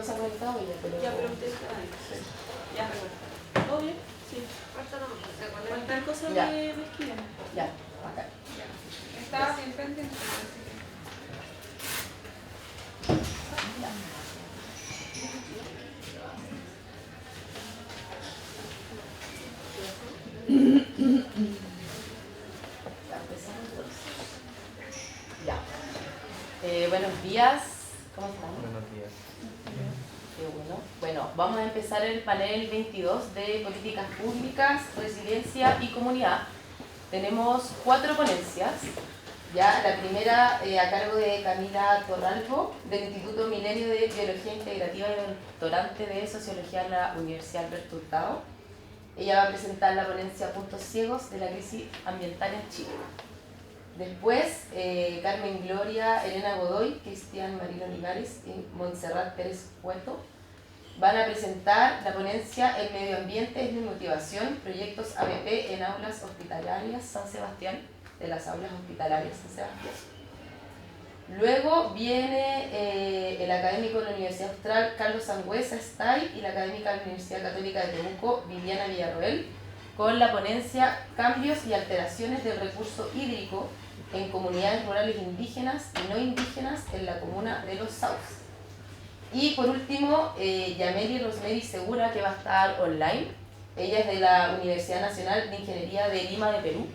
no se ha conectado ella, pero... Ya, pero usted está ahí. Sí. Ya, recuerda. ¿Todo bien? Sí. Cualquier cosa me escriben. Ya, acá. Estaba bien pendiente. Ya. Buenos días. ¿Cómo están? Buenos días. Qué bueno. Bueno, vamos a empezar el panel 22 de Políticas Públicas, Resiliencia y Comunidad. Tenemos 4 ponencias. Ya, la primera a cargo de Camila Torralbo, del Instituto Milenio de Biología Integrativa y doctorante de Sociología en la Universidad Alberto Hurtado. Ella va a presentar la ponencia Puntos Ciegos de la crisis ambiental en Chile. Después, Carmen Gloria, Elena Godoy, Cristian Marino Olivares y Montserrat Pérez Cueto van a presentar la ponencia El medio ambiente es mi motivación, proyectos ABP en aulas hospitalarias San Sebastián, de las aulas hospitalarias San Sebastián. Luego viene el académico de la Universidad Austral Carlos Sangüesa Stay y la académica de la Universidad Católica de Temuco Viviana Villarroel con la ponencia Cambios y alteraciones del recurso hídrico en comunidades rurales indígenas y no indígenas en la comuna de Los Sauces. Y por último, Yameli Rosemary Segura, que va a estar online. Ella es de la Universidad Nacional de Ingeniería de Lima de Perú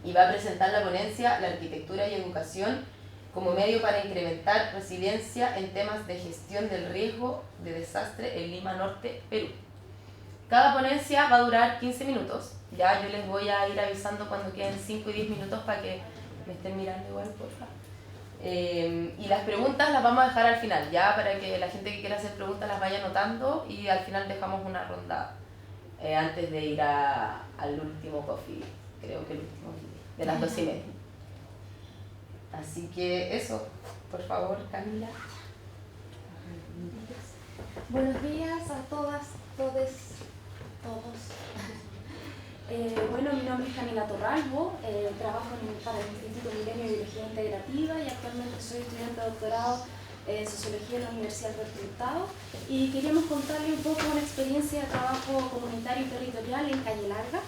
y va a presentar la ponencia La arquitectura y educación como medio para incrementar resiliencia en temas de gestión del riesgo de desastre en Lima Norte, Perú. Cada ponencia va a durar 15 minutos. Ya yo les voy a ir avisando cuando queden 5 y 10 minutos para que me estén mirando igual, por favor. Y las preguntas las vamos a dejar al final, ya para que la gente que quiera hacer preguntas las vaya anotando y al final dejamos una ronda antes de ir al último coffee, creo que el último de las 2:30. Así que eso, por favor, Camila. Buenos días a todas, todos. Bueno, mi nombre es Camila Torralbo, trabajo para el Instituto Milenio de Biología Integrativa y actualmente soy estudiante de doctorado en Sociología en la Universidad Alberto Hurtado y queríamos contarles un poco una experiencia de trabajo comunitario y territorial en Calle Larga.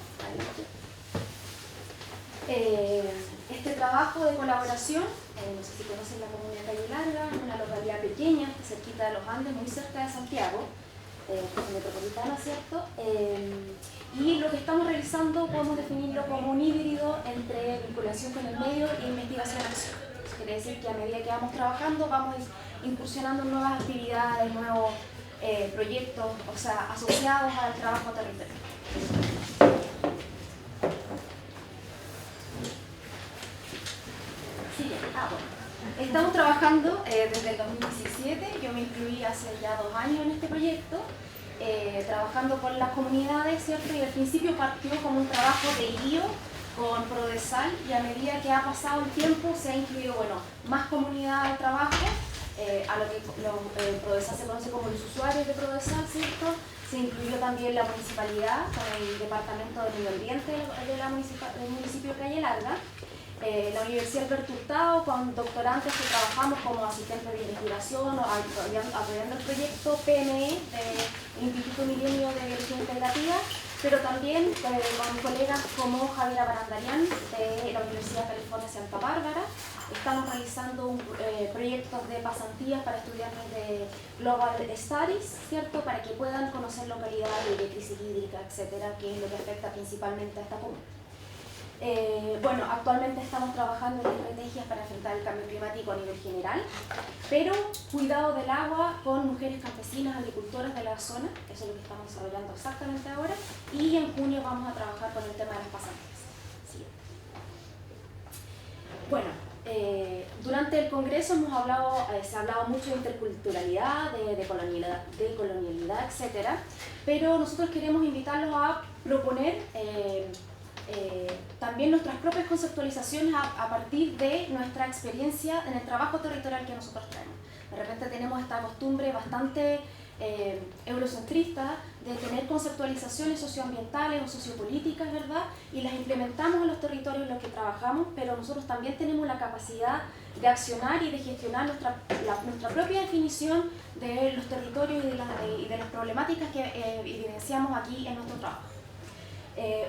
Este trabajo de colaboración, no sé si conocen la comunidad de Calle Larga, es una localidad pequeña, cerquita de los Andes, muy cerca de Santiago, metropolitana, ¿cierto? Y lo que estamos realizando podemos definirlo como un híbrido entre vinculación con el medio e investigación-acción. Eso quiere decir que a medida que vamos trabajando vamos incursionando en nuevas actividades, nuevos proyectos, o sea, asociados al trabajo territorial. Bueno. Estamos trabajando desde el 2017, yo me incluí hace ya 2 años en este proyecto, trabajando con las comunidades, ¿cierto? Y al principio partió como un trabajo de guío con Prodesal y a medida que ha pasado el tiempo se ha incluido, bueno, más comunidad de trabajo, a lo que Prodesal se conoce como los usuarios de Prodesal, ¿cierto? Se incluyó también la municipalidad con el Departamento de Medio Ambiente del municipio de Calle Larga. La Universidad Alberto Hurtado, con doctorantes que trabajamos como asistentes de investigación o apoyando el proyecto PME del Instituto Milenio de Biología Integrativa, pero también con colegas como Javiera Barandarian de la Universidad de California Santa Bárbara. Estamos realizando proyectos de pasantías para estudiantes de Global Studies, ¿cierto? Para que puedan conocer localidades de crisis hídrica, etcétera, que es lo que afecta principalmente a esta comuna. Bueno, actualmente estamos trabajando en estrategias para enfrentar el cambio climático a nivel general, pero cuidado del agua con mujeres campesinas, agricultoras de la zona, eso es lo que estamos desarrollando exactamente ahora, y en junio vamos a trabajar con el tema de las pasantías. Sí. Bueno, durante el Congreso se ha hablado mucho de interculturalidad, de colonialidad, etcétera, pero nosotros queremos invitarlos a proponer también nuestras propias conceptualizaciones a partir de nuestra experiencia en el trabajo territorial que nosotros traemos. De repente tenemos esta costumbre bastante eurocentristas, de tener conceptualizaciones socioambientales o sociopolíticas, ¿verdad? Y las implementamos en los territorios en los que trabajamos, pero nosotros también tenemos la capacidad de accionar y de gestionar nuestra propia definición de los territorios y de las problemáticas que evidenciamos aquí en nuestro trabajo.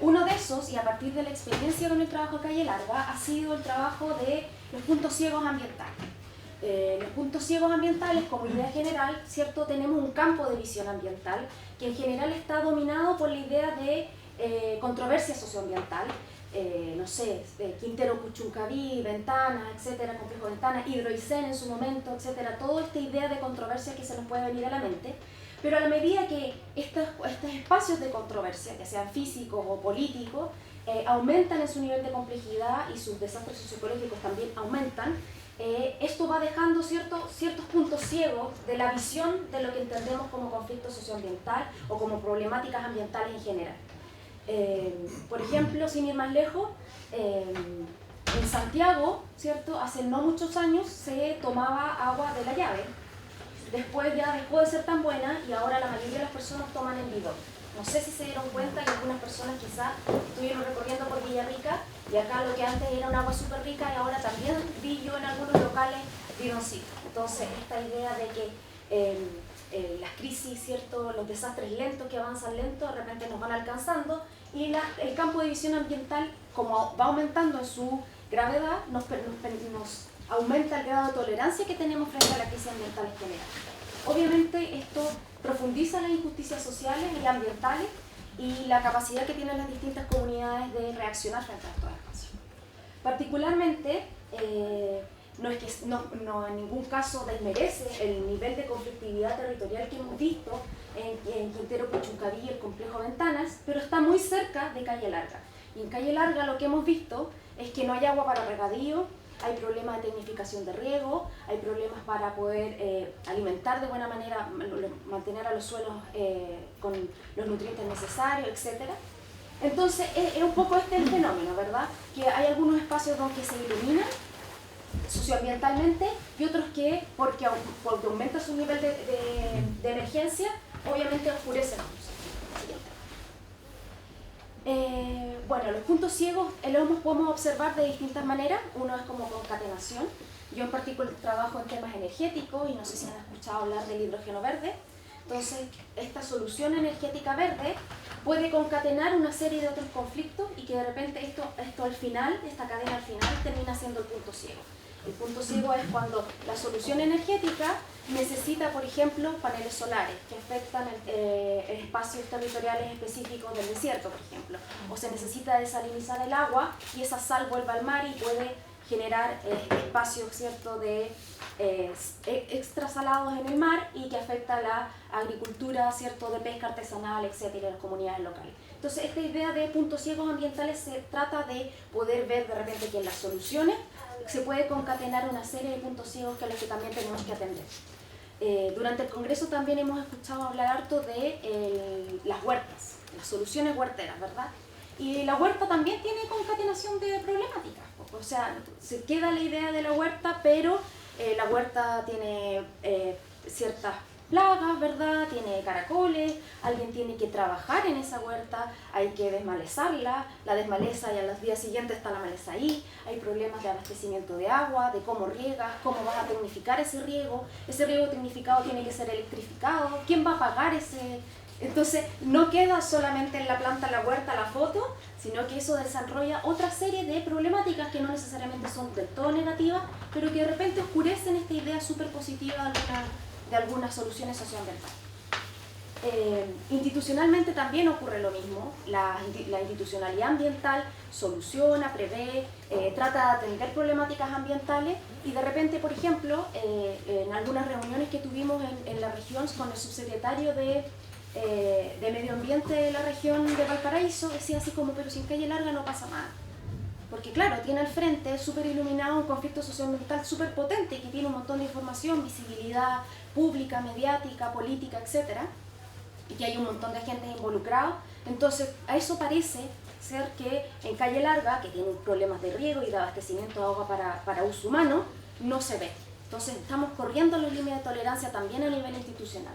Uno de esos, y a partir de la experiencia con el trabajo de Calle Larga, ha sido el trabajo de los puntos ciegos ambientales. Los puntos ciegos ambientales, como idea general, ¿cierto? Tenemos un campo de visión ambiental que en general está dominado por la idea de controversia socioambiental, no sé, Quintero Puchuncaví, Ventanas, etcétera, Complejo Ventanas, Hidroicén en su momento, etcétera, toda esta idea de controversia que se nos puede venir a la mente. Pero a la medida que estos espacios de controversia, que sean físicos o políticos, aumentan en su nivel de complejidad y sus desastres socioecológicos también aumentan, esto va dejando ciertos puntos ciegos de la visión de lo que entendemos como conflicto socioambiental o como problemáticas ambientales en general. Por ejemplo, sin ir más lejos, en Santiago, ¿cierto? Hace no muchos años se tomaba agua de la llave. Después ya dejó de ser tan buena y ahora la mayoría de las personas toman en bidón. No sé si se dieron cuenta que algunas personas quizás estuvieron recorriendo por Villarrica y acá lo que antes era un agua súper rica y ahora también vi yo en algunos locales bidoncitos. Entonces esta idea de que las crisis, ¿cierto? Los desastres lentos que avanzan lento de repente nos van alcanzando y el campo de visión ambiental, como va aumentando en su gravedad, nos aumenta el grado de tolerancia que tenemos frente a la crisis ambiental en general. Obviamente esto profundiza las injusticias sociales y ambientales y la capacidad que tienen las distintas comunidades de reaccionar frente a estos espacios. Particularmente, no en ningún caso desmerece el nivel de conflictividad territorial que hemos visto en Quintero Puchuncaví y el Complejo Ventanas, pero está muy cerca de Calle Larga. Y en Calle Larga lo que hemos visto es que no hay agua para regadío, hay problemas de tecnificación de riego, hay problemas para poder alimentar de buena manera, mantener a los suelos con los nutrientes necesarios, etc. Entonces es un poco este el fenómeno, ¿verdad? Que hay algunos espacios donde se iluminan socioambientalmente y otros que, porque aumenta su nivel de emergencia, obviamente oscurecen a los. Bueno, los puntos ciegos los podemos observar de distintas maneras. Uno es como concatenación. Yo en particular trabajo en temas energéticos y no sé si han escuchado hablar del hidrógeno verde. Entonces, esta solución energética verde puede concatenar una serie de otros conflictos y que de repente esto al final, esta cadena al final, termina siendo el punto ciego. El punto ciego es cuando la solución energética necesita, por ejemplo, paneles solares que afectan espacios territoriales específicos del desierto, por ejemplo. O se necesita desalinizar el agua y esa sal vuelve al mar y puede generar espacios, ¿cierto?, de extrasalados en el mar y que afecta a la agricultura, ¿cierto?, de pesca artesanal, etcétera, en las comunidades locales. Entonces, esta idea de puntos ciegos ambientales se trata de poder ver de repente que en las soluciones se puede concatenar una serie de puntos ciegos que a los que también tenemos que atender. Durante el Congreso también hemos escuchado hablar harto de las huertas, las soluciones huerteras, ¿verdad? Y la huerta también tiene concatenación de problemáticas. O sea, se queda la idea de la huerta, pero la huerta tiene ciertas plagas, ¿verdad? Tiene caracoles, alguien tiene que trabajar en esa huerta, hay que desmalezarla, la desmaleza y a los días siguientes está la maleza ahí, hay problemas de abastecimiento de agua, de cómo riegas, cómo vas a tecnificar ese riego tecnificado tiene que ser electrificado, ¿quién va a pagar ese? Entonces no queda solamente en la planta, la huerta, la foto, sino que eso desarrolla otra serie de problemáticas que no necesariamente son del todo negativas, pero que de repente oscurecen esta idea súper positiva de algunas soluciones socioambientales. Institucionalmente también ocurre lo mismo. La institucionalidad ambiental soluciona, prevé, trata de atender problemáticas ambientales y de repente, por ejemplo, en algunas reuniones que tuvimos en la región con el subsecretario de Medio Ambiente de la región de Valparaíso, decía así como, pero si en Calle Larga no pasa nada. Porque claro, tiene al frente súper iluminado un conflicto socioambiental súper potente que tiene un montón de información, visibilidad pública, mediática, política, etc. Y que hay un montón de agentes involucrados. Entonces, a eso parece ser que en Calle Larga, que tiene problemas de riego y de abastecimiento de agua para uso humano, no se ve. Entonces, estamos corriendo los límites de tolerancia también a nivel institucional.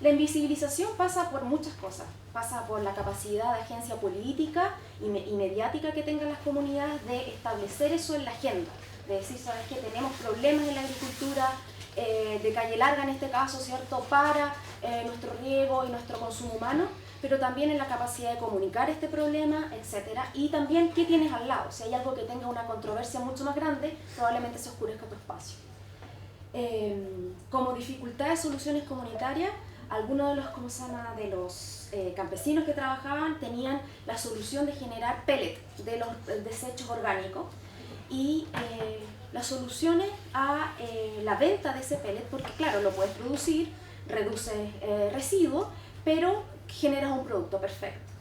La invisibilización pasa por muchas cosas, pasa por la capacidad de agencia política y mediática que tengan las comunidades de establecer eso en la agenda, de decir, ¿sabes qué? Tenemos problemas en la agricultura, de calle larga en este caso, ¿cierto?, para nuestro riego y nuestro consumo humano, pero también en la capacidad de comunicar este problema, etcétera, y también qué tienes al lado. Si hay algo que tenga una controversia mucho más grande, probablemente se oscurezca tu espacio. Como dificultad de soluciones comunitarias, algunos de los campesinos que trabajaban tenían la solución de generar pellet de los desechos orgánicos y las soluciones a la venta de ese pellet, porque claro, lo puedes producir, reduces residuos, pero generas un producto perfecto.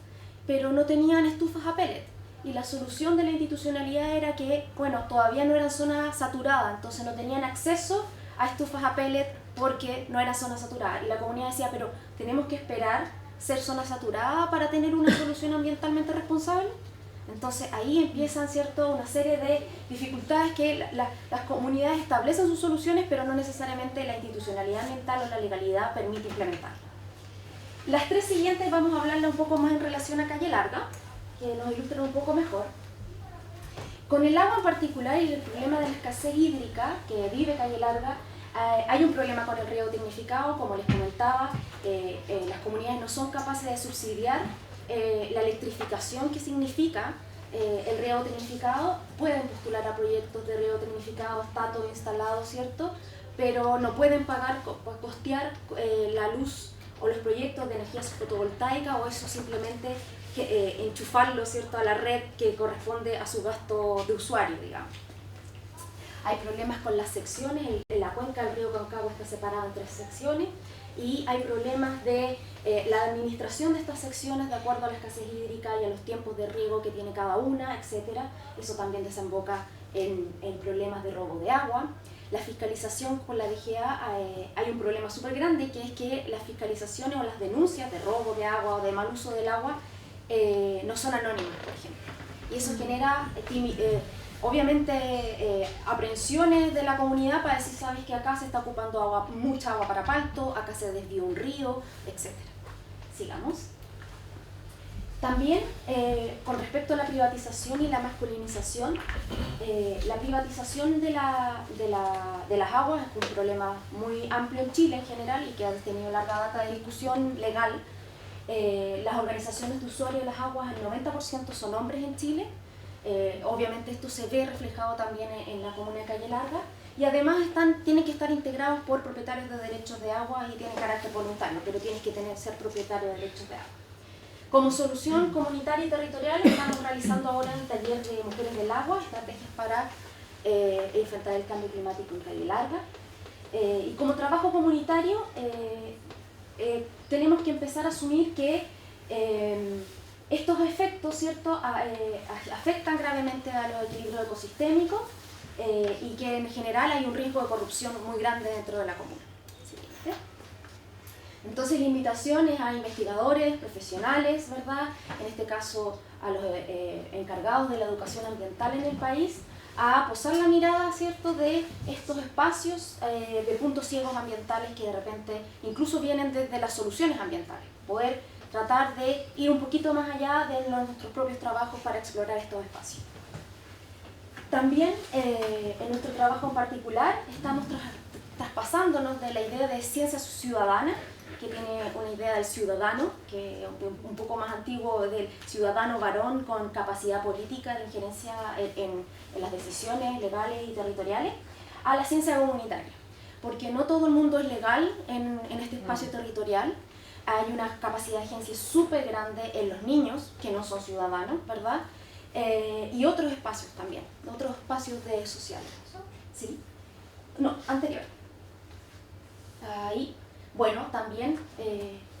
Pero no tenían estufas a pellet. Y la solución de la institucionalidad era que, bueno, todavía no eran zonas saturadas, entonces no tenían acceso a estufas a pellet porque no era zona saturada. Y la comunidad decía, pero ¿tenemos que esperar ser zona saturada para tener una solución ambientalmente responsable? Entonces ahí empiezan, ¿cierto?, una serie de dificultades que las comunidades establecen sus soluciones, pero no necesariamente la institucionalidad ambiental o la legalidad permite implementarlas. Las tres siguientes vamos a hablarle un poco más en relación a Calle Larga, que nos ilustran un poco mejor. Con el agua en particular y el problema de la escasez hídrica que vive Calle Larga, hay un problema con el riego tecnificado, como les comentaba, las comunidades no son capaces de subsidiar la electrificación que significa el riego tecnificado. Pueden postular a proyectos de riego tecnificado, está todo instalado, ¿cierto?, pero no pueden costear la luz o los proyectos de energía fotovoltaica, o eso simplemente enchufarlo, ¿cierto?, a la red que corresponde a su gasto de usuario, digamos. Hay problemas con las secciones, la cuenca del río Concagua está separada en 3 secciones, y hay problemas de la administración de estas secciones de acuerdo a la escasez hídrica y a los tiempos de riego que tiene cada una, etc. Eso también desemboca en problemas de robo de agua. La fiscalización con la DGA, hay un problema súper grande, que es que las fiscalizaciones o las denuncias de robo de agua o de mal uso del agua no son anónimas, por ejemplo. Y eso genera obviamente aprehensiones de la comunidad para decir, sabes que acá se está ocupando agua, mucha agua para palto, acá se desvió un río, etc. Sigamos. También, con respecto a la privatización y la masculinización, la privatización de las aguas es un problema muy amplio en Chile en general y que ha tenido larga data de discusión legal. Las organizaciones de usuarios de las aguas, el 90% son hombres en Chile. Obviamente esto se ve reflejado también en la comuna de Calle Larga, y además tienen que estar integrados por propietarios de derechos de agua y tienen carácter voluntario, pero tienes que ser propietario de derechos de agua. Como solución comunitaria y territorial, estamos realizando ahora un taller de mujeres del agua, estrategias para enfrentar el cambio climático en Calle Larga. Y como trabajo comunitario, tenemos que empezar a asumir que estos efectos, ¿cierto?, afectan gravemente a los equilibrios ecosistémicos y que en general hay un riesgo de corrupción muy grande dentro de la comuna. Siguiente. Entonces la invitación es a investigadores, profesionales, ¿verdad?, en este caso a los encargados de la educación ambiental en el país, a posar la mirada, ¿cierto?, de estos espacios de puntos ciegos ambientales que de repente incluso vienen desde las soluciones ambientales, poder tratar de ir un poquito más allá de nuestros propios trabajos para explorar estos espacios. También en nuestro trabajo en particular estamos traspasándonos de la idea de ciencia ciudadana, que tiene una idea del ciudadano, que es un poco más antiguo, del ciudadano varón con capacidad política de injerencia en las decisiones legales y territoriales, a la ciencia comunitaria. Porque no todo el mundo es legal en este espacio territorial. Hay una capacidad de agencia súper grande en los niños, que no son ciudadanos, ¿verdad? Y otros espacios también, otros espacios de sociales. ¿Sí? No, anterior. Ahí. Bueno, también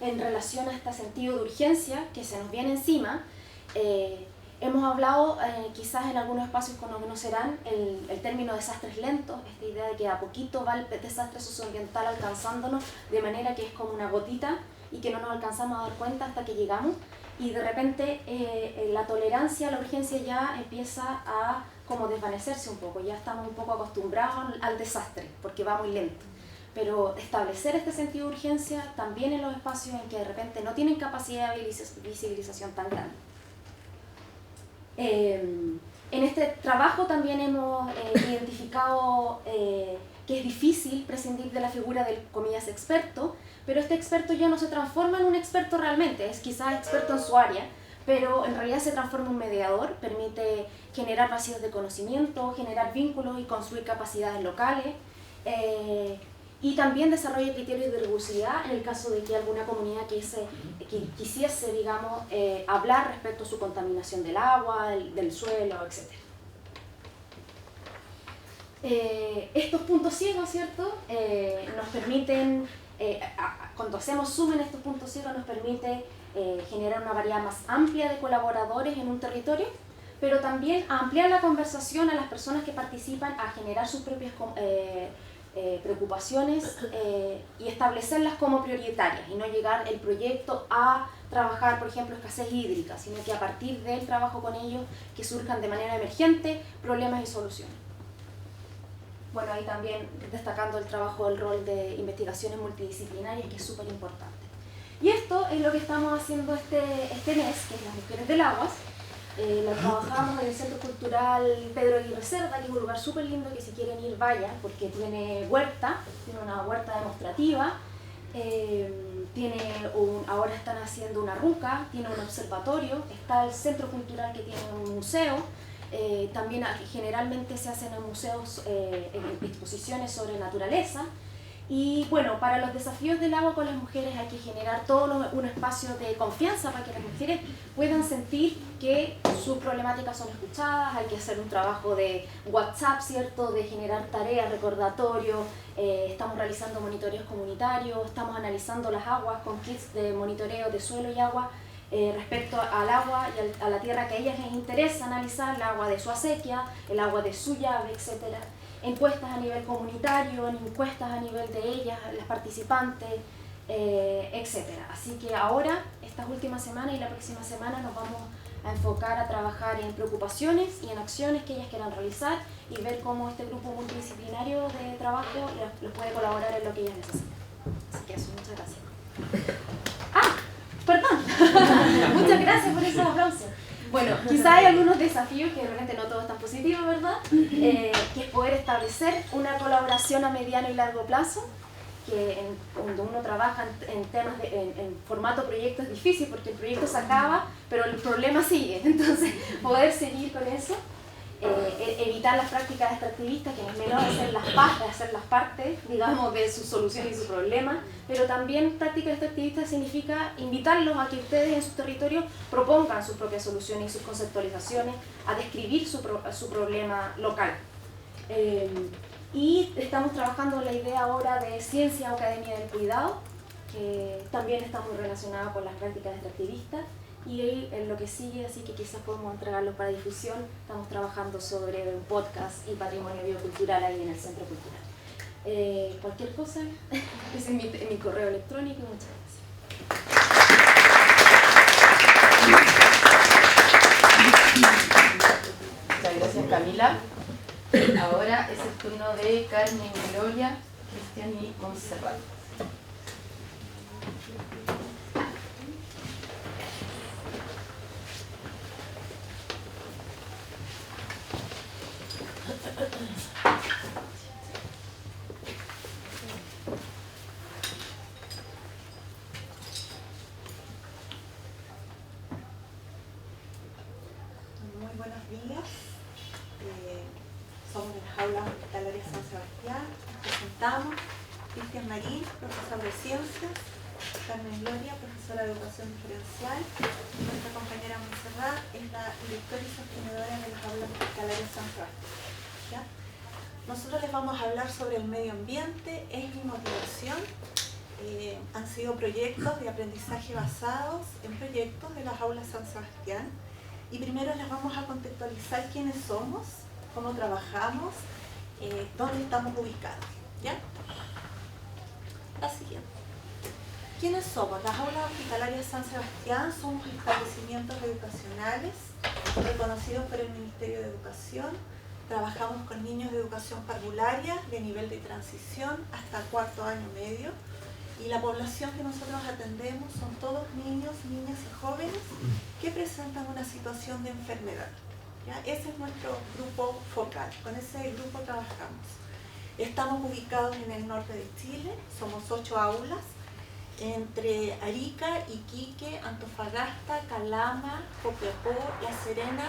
en relación a este sentido de urgencia que se nos viene encima, hemos hablado quizás en algunos espacios conocerán el término desastres lentos, esta idea de que a poquito va el desastre socioambiental alcanzándonos de manera que es como una gotita y que no nos alcanzamos a dar cuenta hasta que llegamos, y de repente la tolerancia a la urgencia ya empieza a como desvanecerse un poco, ya estamos un poco acostumbrados al desastre porque va muy lento. pero establecer este sentido de urgencia también en los espacios en que de repente no tienen capacidad de visibilización tan grande. En este trabajo también hemos identificado que es difícil prescindir de la figura del, comillas, experto, pero este experto ya no se transforma en un experto realmente, es quizás experto en su área, pero en realidad se transforma en un mediador, permite generar vacíos de conocimiento, generar vínculos y construir capacidades locales, y también desarrolla criterios de rigurosidad en el caso de que alguna comunidad quisiese, digamos, hablar respecto a su contaminación del agua, del suelo, etc. Estos puntos ciegos, ¿cierto? Nos permiten, cuando hacemos zoom en estos puntos ciegos, nos permite generar una variedad más amplia de colaboradores en un territorio, pero también ampliar la conversación a las personas que participan a generar sus propias preocupaciones y establecerlas como prioritarias y no llegar el proyecto a trabajar, por ejemplo, escasez hídrica, sino que a partir del trabajo con ellos que surjan de manera emergente problemas y soluciones. Bueno, ahí también destacando el trabajo del rol de investigaciones multidisciplinarias, que es súper importante. Y esto es lo que estamos haciendo este mes, que es Las Mujeres del Aguas. Lo trabajamos en el Centro Cultural Pedro Aguirre Cerda, que es un lugar súper lindo que si quieren ir vayan, porque tiene huerta, tiene una huerta demostrativa, ahora están haciendo una ruca, tiene un observatorio, está el Centro Cultural que tiene un museo, también generalmente se hacen en museos exposiciones sobre naturaleza. Y bueno, para los desafíos del agua con las mujeres hay que generar todo un espacio de confianza para que las mujeres puedan sentir que sus problemáticas son escuchadas. Hay que hacer un trabajo de WhatsApp, ¿cierto? De generar tareas, recordatorios, estamos realizando monitoreos comunitarios, estamos analizando las aguas con kits de monitoreo de suelo y agua respecto al agua y a la tierra que a ellas les interesa analizar, el agua de su acequia, el agua de su llave, etc. Encuestas a nivel comunitario, encuestas a nivel de ellas, las participantes, etc. Así que ahora, estas últimas semanas y la próxima semana nos vamos a enfocar a trabajar en preocupaciones y en acciones que ellas quieran realizar y ver cómo este grupo multidisciplinario de trabajo les puede colaborar en lo que ellas necesitan. Así que eso, muchas gracias. ¡Ah! Perdón. Muchas gracias por esos aplausos. Bueno, quizá hay algunos desafíos que realmente no todos están positivos, ¿verdad? Que es poder establecer una colaboración a mediano y largo plazo, que cuando uno trabaja en temas en formato proyecto es difícil porque el proyecto se acaba, pero el problema sigue. Entonces, poder seguir con eso, evitar las prácticas extractivistas, que no es menor hacerlas parte, digamos, de su solución y su problema, pero también prácticas extractivistas significa invitarlos a que ustedes en sus territorios propongan sus propias soluciones y sus conceptualizaciones, a describir su problema local. Y estamos trabajando en la idea ahora de ciencia o academia del cuidado, que también está muy relacionada con las prácticas extractivistas. Y en lo que sigue, así que quizás podemos entregarlo para difusión, estamos trabajando sobre un podcast y patrimonio biocultural ahí en el Centro Cultural. Cualquier cosa, ese es mi correo electrónico. Muchas gracias. Muchas gracias, Camila. Ahora es el turno de Carmen, Gloria, Cristian y Montserrat. Muy buenos días. Somos de las aulas hospitalarias San Sebastián. Nos presentamos Cristian Marín, profesor de ciencias, Carmen Gloria, profesora de educación diferencial, y nuestra compañera Montserrat es la directora y sostenedora de las aulas hospitalarias San Sebastián. ¿Ya? Nosotros les vamos a hablar sobre el medio ambiente, es mi motivación. Han sido proyectos de aprendizaje basados en proyectos de las aulas San Sebastián. Y primero les vamos a contextualizar quiénes somos, cómo trabajamos, dónde estamos ubicados. ¿Ya? La siguiente. ¿Quiénes somos? Las aulas hospitalarias San Sebastián somos establecimientos educacionales reconocidos por el Ministerio de Educación Trabajamos con niños de educación parvularia de nivel de transición hasta cuarto año medio. Y la población que nosotros atendemos son todos niños, niñas y jóvenes que presentan una situación de enfermedad. ¿Ya? Ese es nuestro grupo focal, con ese grupo trabajamos. Estamos ubicados en el norte de Chile, somos 8 aulas, entre Arica, Iquique, Antofagasta, Calama, Copiapó, La Serena,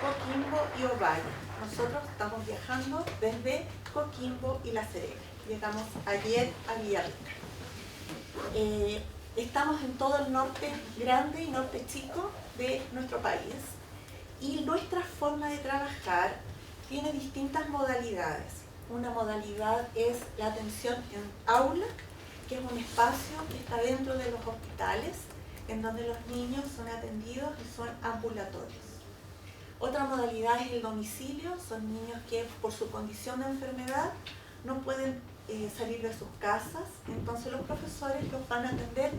Coquimbo y Ovalle. Nosotros estamos viajando desde Coquimbo y La Serena. Llegamos ayer a Villarrica. Estamos en todo el norte grande y norte chico de nuestro país y nuestra forma de trabajar tiene distintas modalidades. Una modalidad es la atención en aula, que es un espacio que está dentro de los hospitales, en donde los niños son atendidos y son ambulatorios. Otra modalidad es el domicilio, son niños que por su condición de enfermedad no pueden salir de sus casas, entonces los profesores los van a atender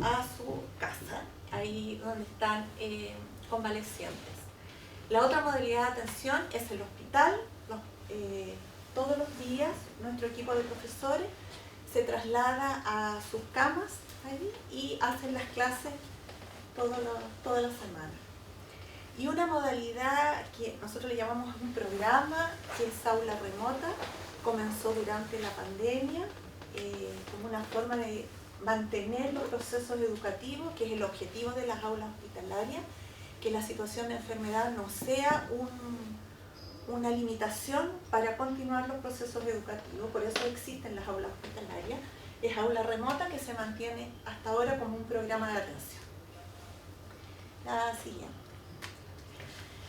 a su casa, ahí donde están convalecientes. La otra modalidad de atención es el hospital. Todos los días nuestro equipo de profesores se traslada a sus camas ahí y hacen las clases toda la semana. Y una modalidad que nosotros le llamamos un programa, que es aula remota, comenzó durante la pandemia como una forma de mantener los procesos educativos, que es el objetivo de las aulas hospitalarias, que la situación de enfermedad no sea una limitación para continuar los procesos educativos. Por eso existen las aulas hospitalarias. Es aula remota que se mantiene hasta ahora como un programa de atención. La siguiente.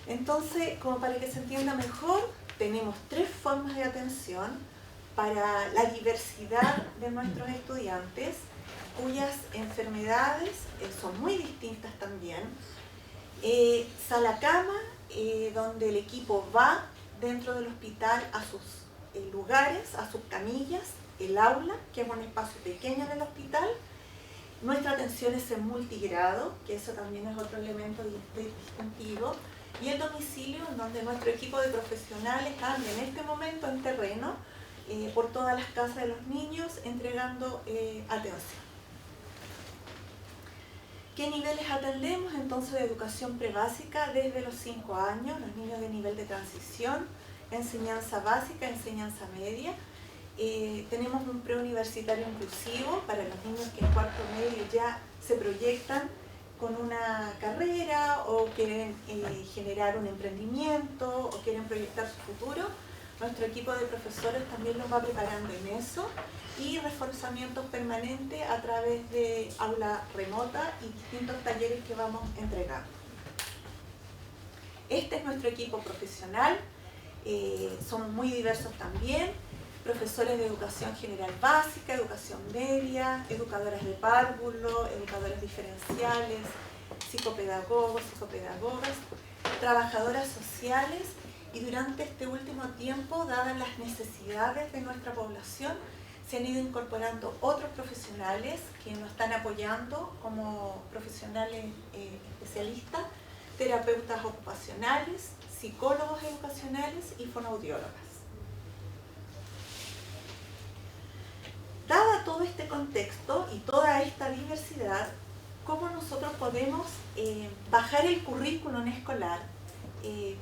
Entonces, como para que se entienda mejor, tenemos 3 formas de atención para la diversidad de nuestros estudiantes, cuyas enfermedades son muy distintas también. Sala-cama, donde el equipo va dentro del hospital a sus lugares, a sus camillas, el aula, que es un espacio pequeño en el hospital. Nuestra atención es en multigrado, que eso también es otro elemento distintivo. Y el domicilio, en donde nuestro equipo de profesionales anda en este momento en terreno por todas las casas de los niños entregando atención. ¿Qué niveles atendemos? Entonces, de educación prebásica desde los 5 años, los niños de nivel de transición, enseñanza básica, enseñanza media. Tenemos un preuniversitario inclusivo para los niños que en cuarto medio ya se proyectan con una carrera o quieren generar un emprendimiento o quieren proyectar su futuro. Nuestro equipo de profesores también los va preparando en eso y reforzamientos permanentes a través de aula remota y distintos talleres que vamos entregando. Este es nuestro equipo profesional, somos muy diversos también, profesores de educación general básica, educación media, educadoras de párvulo, educadores diferenciales, psicopedagogos, psicopedagogas, trabajadoras sociales. Y durante este último tiempo, dadas las necesidades de nuestra población, se han ido incorporando otros profesionales que nos están apoyando como profesionales especialistas, terapeutas ocupacionales, psicólogos educacionales y fonoaudiólogas. Dada todo este contexto y toda esta diversidad, ¿cómo nosotros podemos bajar el currículum escolar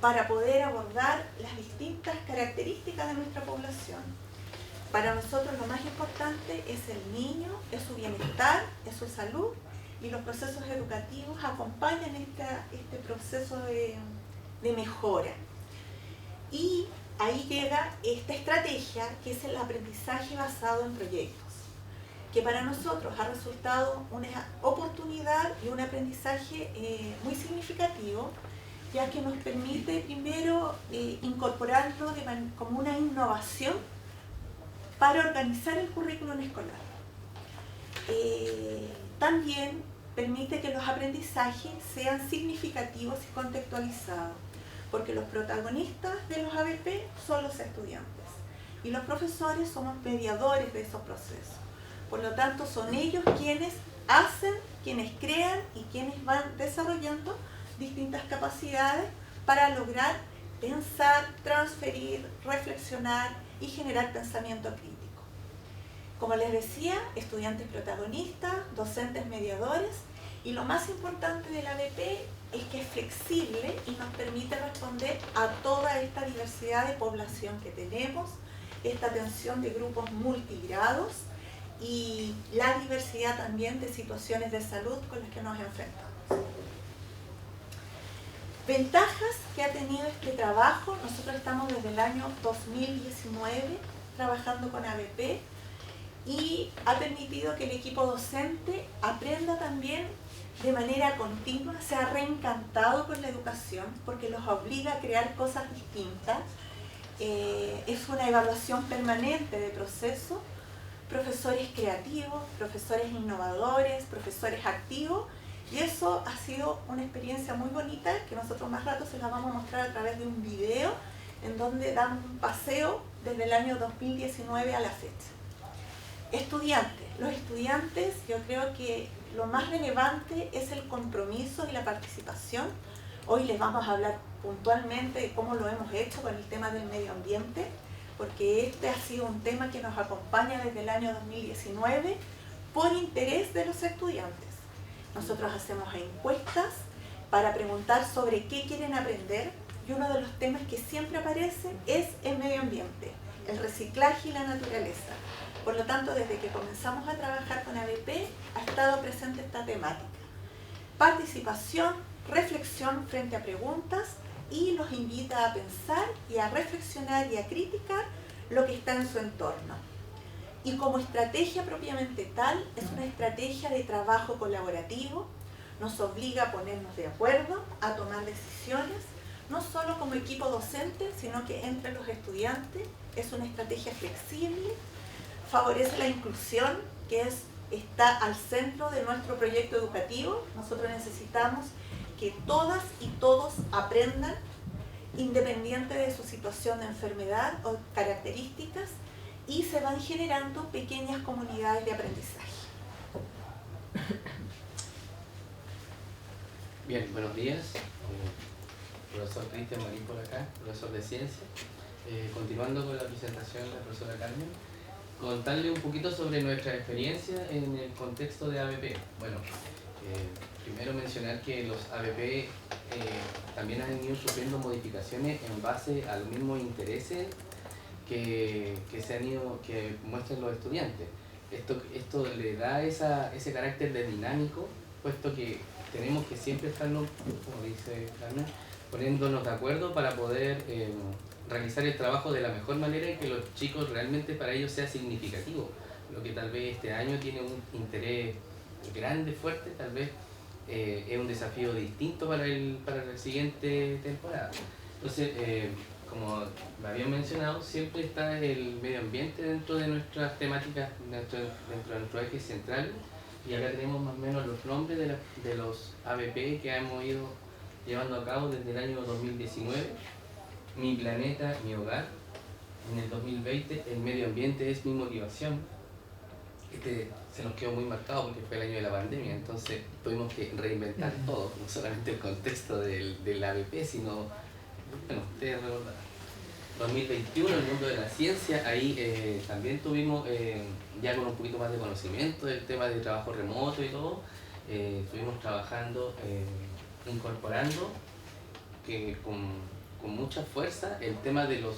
para poder abordar las distintas características de nuestra población? Para nosotros lo más importante es el niño, es su bienestar, es su salud, y los procesos educativos acompañan este proceso de mejora. Y ahí llega esta estrategia que es el aprendizaje basado en proyectos, que para nosotros ha resultado una oportunidad y un aprendizaje muy significativo, ya que nos permite primero incorporarlo como una innovación para organizar el currículum escolar. También permite que los aprendizajes sean significativos y contextualizados, porque los protagonistas de los ABP son los estudiantes y los profesores somos mediadores de esos procesos. Por lo tanto, son ellos quienes hacen, quienes crean y quienes van desarrollando distintas capacidades para lograr pensar, transferir, reflexionar y generar pensamiento crítico. Como les decía, estudiantes protagonistas, docentes mediadores, y lo más importante del ABP es que es flexible y nos permite responder a toda esta diversidad de población que tenemos, esta atención de grupos multigrados y la diversidad también de situaciones de salud con las que nos enfrentamos. Ventajas que ha tenido este trabajo: nosotros estamos desde el año 2019 trabajando con ABP y ha permitido que el equipo docente aprenda también de manera continua, se ha reencantado con la educación porque los obliga a crear cosas distintas. Es una evaluación permanente de proceso, profesores creativos, profesores innovadores, profesores activos, y eso ha sido una experiencia muy bonita que nosotros más rato se la vamos a mostrar a través de un video en donde damos un paseo desde el año 2019 a la fecha. Estudiantes. Los estudiantes, yo creo que lo más relevante es el compromiso y la participación. Hoy les vamos a hablar puntualmente de cómo lo hemos hecho con el tema del medio ambiente, porque este ha sido un tema que nos acompaña desde el año 2019 por interés de los estudiantes. Nosotros hacemos encuestas para preguntar sobre qué quieren aprender, y uno de los temas que siempre aparece es el medio ambiente, el reciclaje y la naturaleza. Por lo tanto, desde que comenzamos a trabajar con ABP ha estado presente esta temática. Participación, reflexión frente a preguntas, y los invita a pensar y a reflexionar y a criticar lo que está en su entorno. Y como estrategia propiamente tal, es una estrategia de trabajo colaborativo, nos obliga a ponernos de acuerdo, a tomar decisiones, no solo como equipo docente, sino que entre los estudiantes. Es una estrategia flexible, favorece la inclusión, que está al centro de nuestro proyecto educativo. Nosotros necesitamos que todas y todos aprendan, independiente de su situación de enfermedad o características, y se van generando pequeñas comunidades de aprendizaje. Bien, buenos días. Profesor Cristian Marín por acá, profesor de ciencia. Continuando con la presentación de la profesora Carmen, contarle un poquito sobre nuestra experiencia en el contexto de ABP. Bueno, primero mencionar que los ABP también han ido sufriendo modificaciones en base a los mismos intereses que muestran los estudiantes. Esto le da ese carácter de dinámico, puesto que tenemos que siempre estarnos, como dice Carmen, poniéndonos de acuerdo para poder realizar el trabajo de la mejor manera y que los chicos realmente para ellos sea significativo. Lo que tal vez este año tiene un interés grande, fuerte, tal vez es un desafío distinto para la siguiente temporada. Entonces, como me habían mencionado, siempre está el medio ambiente dentro de nuestras temáticas, dentro de nuestro eje central, y acá tenemos más o menos los nombres de los ABP que hemos ido llevando a cabo desde el año 2019. Mi planeta, mi hogar. En el 2020, el medio ambiente es mi motivación. Se nos quedó muy marcado porque fue el año de la pandemia, entonces tuvimos que reinventar todo, no solamente el contexto del ABP, sino, bueno, ustedes recordarán. 2021, el mundo de la ciencia, ahí también tuvimos, ya con un poquito más de conocimiento del tema de trabajo remoto y todo, estuvimos trabajando, incorporando que con mucha fuerza el tema de los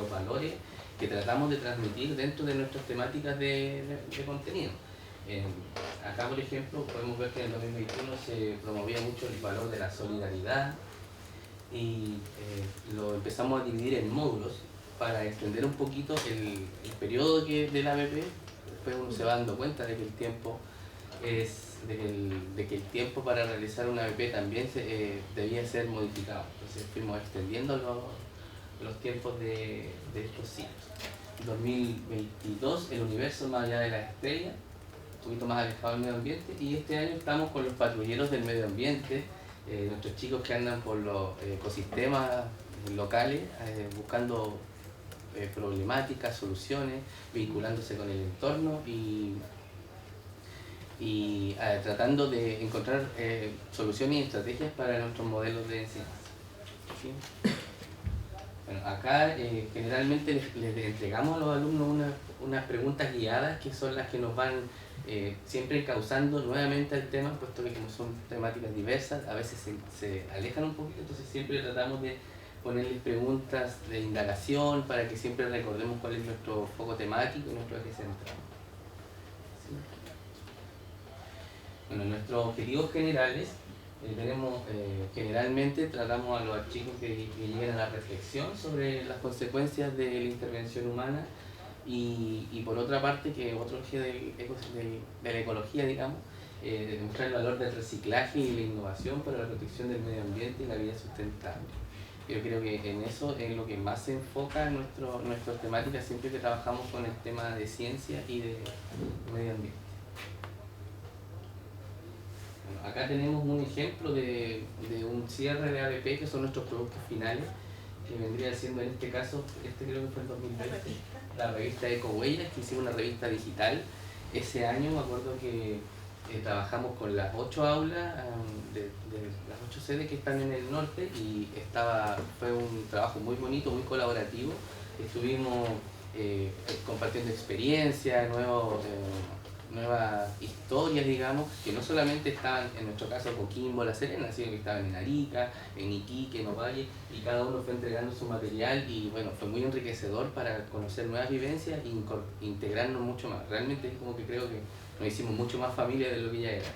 valores que tratamos de transmitir dentro de nuestras temáticas de contenido. Acá, por ejemplo, podemos ver que en el 2021 se promovía mucho el valor de la solidaridad y lo empezamos a dividir en módulos para extender un poquito el periodo del ABP. Después uno se va dando cuenta de que el tiempo de que el tiempo para realizar un ABP también debía ser modificado. Entonces fuimos extendiendo los tiempos de estos ciclos. 2022, el universo más allá de las estrellas, un poquito más alejado del medio ambiente, y este año estamos con los patrulleros del medio ambiente, nuestros chicos que andan por los ecosistemas locales, buscando problemáticas, soluciones, vinculándose con el entorno y tratando de encontrar soluciones y estrategias para nuestros modelos de enseñanza. ¿Sí? Bueno, acá generalmente les entregamos a los alumnos unas preguntas guiadas que son las que nos van siempre encauzando nuevamente al tema, puesto que como son temáticas diversas, a veces se alejan un poquito, entonces siempre tratamos de ponerles preguntas de indagación para que siempre recordemos cuál es nuestro foco temático y nuestro eje central. ¿Sí? Bueno, nuestros objetivos generales, generalmente tratamos a los chicos que lleguen a la reflexión sobre las consecuencias de la intervención humana y por otra parte, que otro eje de la ecología, digamos, demostrar el valor del reciclaje y la innovación para la protección del medio ambiente y la vida sustentable. Yo creo que en eso es lo que más se enfoca en nuestras temáticas siempre que trabajamos con el tema de ciencia y de medio ambiente. Bueno, acá tenemos un ejemplo de un cierre de ABP, que son nuestros productos finales, que vendría siendo en este caso, creo que fue el 2020, la revista Ecohuellas, que hicimos una revista digital. Ese año me acuerdo que trabajamos con las 8 aulas de las 8 sedes que están en el norte y fue un trabajo muy bonito, muy colaborativo. Estuvimos compartiendo experiencias, nuevas historias, digamos, que no solamente estaban, en nuestro caso, Coquimbo, La Serena, sino que estaban en Arica, en Iquique, en Ovalle, y cada uno fue entregando su material y bueno, fue muy enriquecedor para conocer nuevas vivencias e integrarnos mucho más. Realmente es como que creo que nos hicimos mucho más familia de lo que ya era.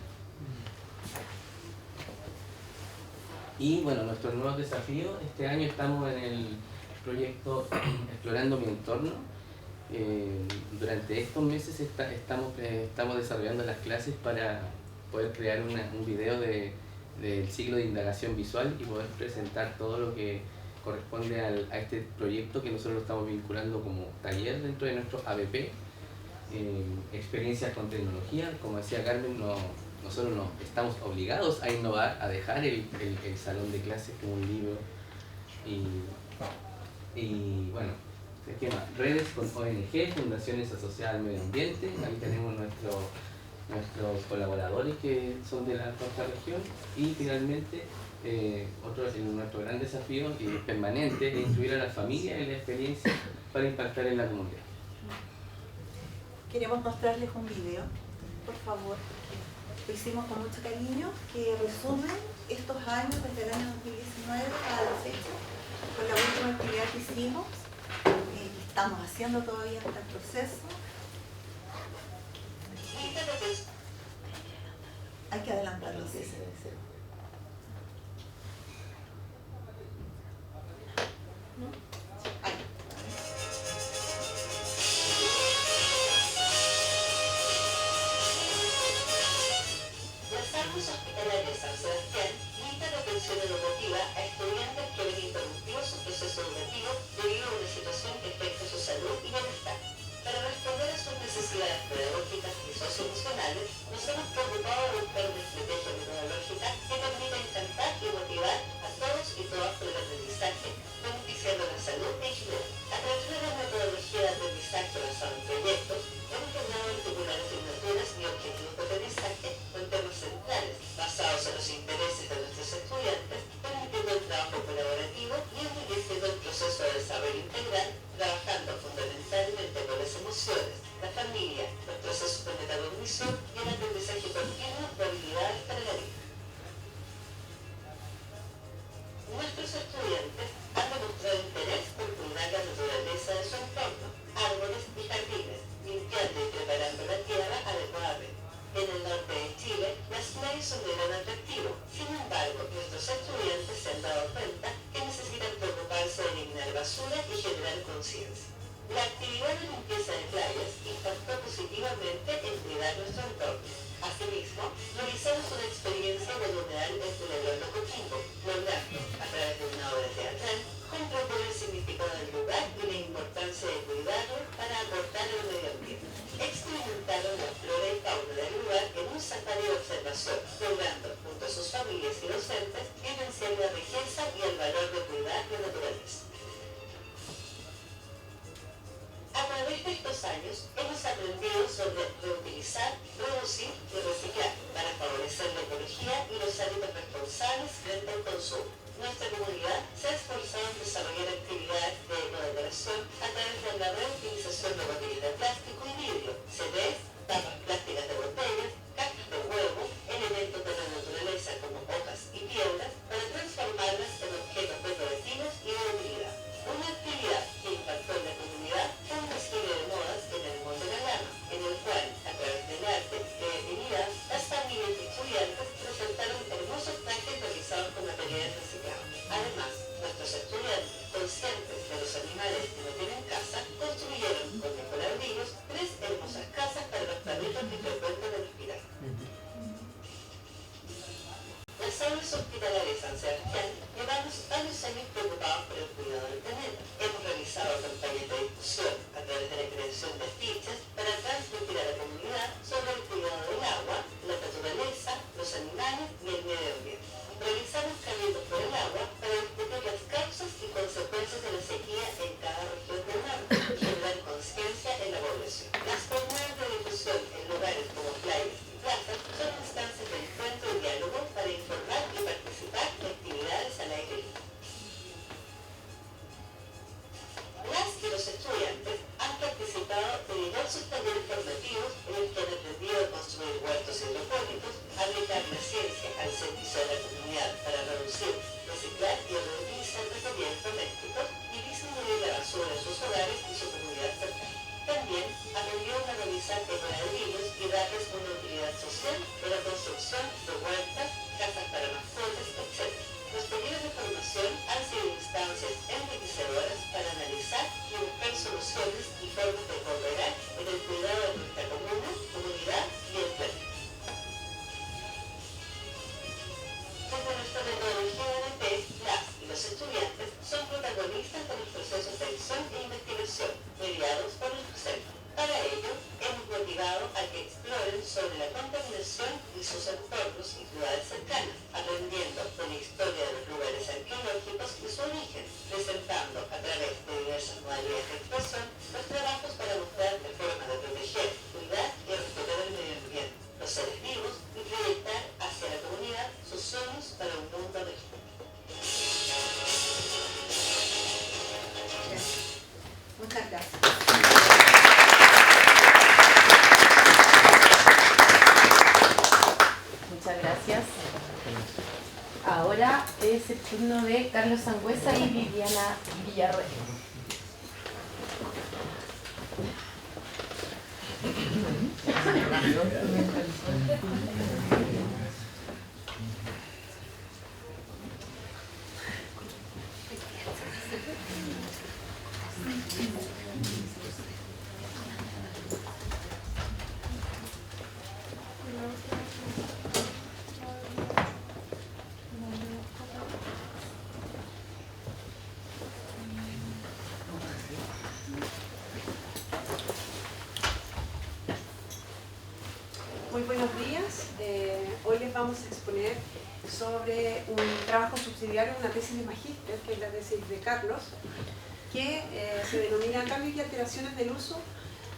Y bueno, nuestros nuevos desafíos, este año estamos en el proyecto Explorando mi entorno. Durante estos meses estamos desarrollando las clases para poder crear un video del ciclo de indagación visual y poder presentar todo lo que corresponde a este proyecto que nosotros lo estamos vinculando como taller dentro de nuestro ABP. Experiencias con tecnología, como decía Carmen, nosotros estamos obligados a innovar, a dejar el salón de clases como un libro y bueno, ¿qué más? Redes con ONG, fundaciones asociadas al medio ambiente. Ahí tenemos nuestros colaboradores que son de nuestra región y finalmente nuestro gran desafío y permanente es incluir a la familia en la experiencia para impactar en la comunidad. Queremos mostrarles un video, por favor, lo hicimos con mucho cariño, que resume estos años, desde el año 2019 a la fecha, con la última actividad que hicimos, que estamos haciendo todavía hasta el proceso. Hay que adelantarlo, sí. Hospitalaria San Sebastián brinda la atención educativa a estudiantes que ven interrumpido su proceso educativo debido a una situación que afecta su salud y bienestar. Para responder a sus necesidades pedagógicas y socioemocionales, nos hemos preocupado de buscar una estrategia metodológica que permita encantar y motivar a todos y todas por el aprendizaje, beneficiando la salud en general. A través de la metodología de aprendizaje basada en proyectos, hemos logrado articular asignaturas y objetivos de aprendizaje con temas centrales, basados en los intereses de nuestros estudiantes, permitiendo el trabajo colaborativo y enriqueciendo el proceso de desarrollo integral, trabajando fundamentalmente con las emociones, la familia, los procesos de metacognición y el aprendizaje continuo de habilidades para la vida. Nuestros estudiantes han demostrado interés por cuidar la naturaleza de su entorno, árboles y jardines, limpiando y preparando la tierra adecuadamente. En el norte de Chile, las playas son de gran atractivo. Sin embargo, nuestros estudiantes se han dado cuenta que necesitan preocuparse de eliminar basura y generar conciencia. La actividad de limpieza de playas impactó positivamente en cuidar nuestro entorno. Asimismo, realizamos una experiencia del humedal desde el Eduardo Coquimbo, logrando, a través de una obra teatral, comprender el significado del lugar y la importancia de cuidarlo para aportar al medio ambiente. Experimentaron la flora y fauna del lugar en un safari de observación, logrando, junto a sus familias y docentes, vivenciar la riqueza y el valor de cuidar la naturaleza. A través de estos años hemos aprendido sobre reutilizar, reducir y reciclar para favorecer la ecología y los hábitos responsables frente al consumo. Nuestra comunidad se se ha esforzado en desarrollar actividades de ecodecoración a través de la reutilización de botellas de plástico y vidrio, CDs, tapas plásticas de botellas, cajas de huevo, elementos de la naturaleza como hojas y piedras, para transformarlas en objetos decorativos y de utilidad. Una actividad que impactó en la comunidad fue un desfile de modas en el Mall de la Lama, en el cual, a través del arte y creatividad, las familias y estudiantes presentaron hermosos trajes realizados con materiales reciclados. Además, nuestros estudiantes, conscientes de los animales que no tienen casa, construyeron con mejorabrillos 3 hermosas casas para los perritos que frecuentan el hospital. Las aulas hospitalarias San Sebastián llevamos varios años preocupados por el cuidado del planeta. Hemos realizado campañas de difusión a través de la creación de fichas para transmitir a la comunidad sobre el cuidado del agua, la naturaleza, los animales y el medio ambiente. Realizamos cabildos por el agua para discutir las causas y consecuencias de la sequía en cada región del norte y generar conciencia en la población. Las jornadas de difusión en lugares como playas y plazas son instancias de encuentro y diálogo para informar y participar en actividades al aire libre. Las y los estudiantes han participado de diversos talleres formativos en los que han aprendido a construir huertos hidropónicos, aplicar la ciencia al servicio de la comunidad para reducir, reciclar y reutilizar materiales domésticos y disminuir la basura en sus hogares y su comunidad cercana. También aprendieron a realizar ecoladrillos y darles una utilidad social en la construcción de huertas, casas para mascotas, etc. Los talleres de formación han sido instancias enriquecedoras para analizar y buscar soluciones y formas de cooperar en el cuidado de nuestra comuna, comunidad y el planeta. Desde nuestra metodología de ADP, las y los estudiantes son protagonistas de los procesos de acción e investigación mediados por el docente. Para ello, hemos motivado a que exploren sobre la contaminación y sus entornos y ciudades cercanas, aprendiendo de la historia de los lugares arqueológicos y su origen, presentando a través de diversas modalidades de expresión los trabajos para mostrar la forma de proteger, cuidar y respetar el medio ambiente, los seres vivos y proyectar hacia la comunidad sus sueños para un mundo mejor. Muchas gracias. Muchas gracias. Ahora es el turno de Carlos Sangüesa y Viviana Villarreal. Muy buenos días. Hoy les vamos a exponer sobre un trabajo subsidiario, una tesis de magíster, que es la tesis de Carlos, que se denomina Cambios y alteraciones del uso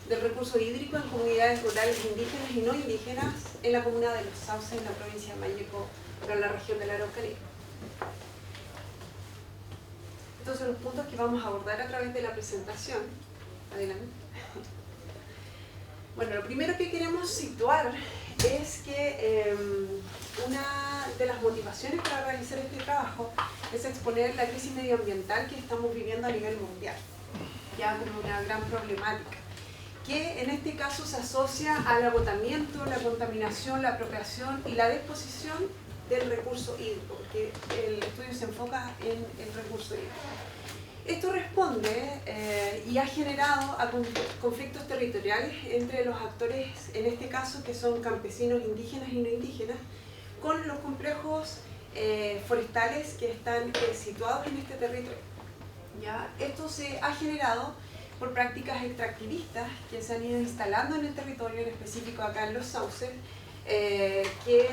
del recurso hídrico en comunidades rurales indígenas y no indígenas en la comuna de Los Sauces, en la provincia de Mayeco, en la región de la Araucanía. Estos son los puntos que vamos a abordar a través de la presentación. Adelante. Bueno, lo primero que queremos situar es que una de las motivaciones para realizar este trabajo es exponer la crisis medioambiental que estamos viviendo a nivel mundial, ya como una gran problemática, que en este caso se asocia al agotamiento, la contaminación, la apropiación y la disposición del recurso hídrico, porque el estudio se enfoca en el recurso hídrico. Esto responde y ha generado a conflictos territoriales entre los actores, en este caso que son campesinos indígenas y no indígenas, con los complejos forestales que están situados en este territorio. ¿Ya? Esto se ha generado por prácticas extractivistas que se han ido instalando en el territorio, en específico acá en Los Sauces, que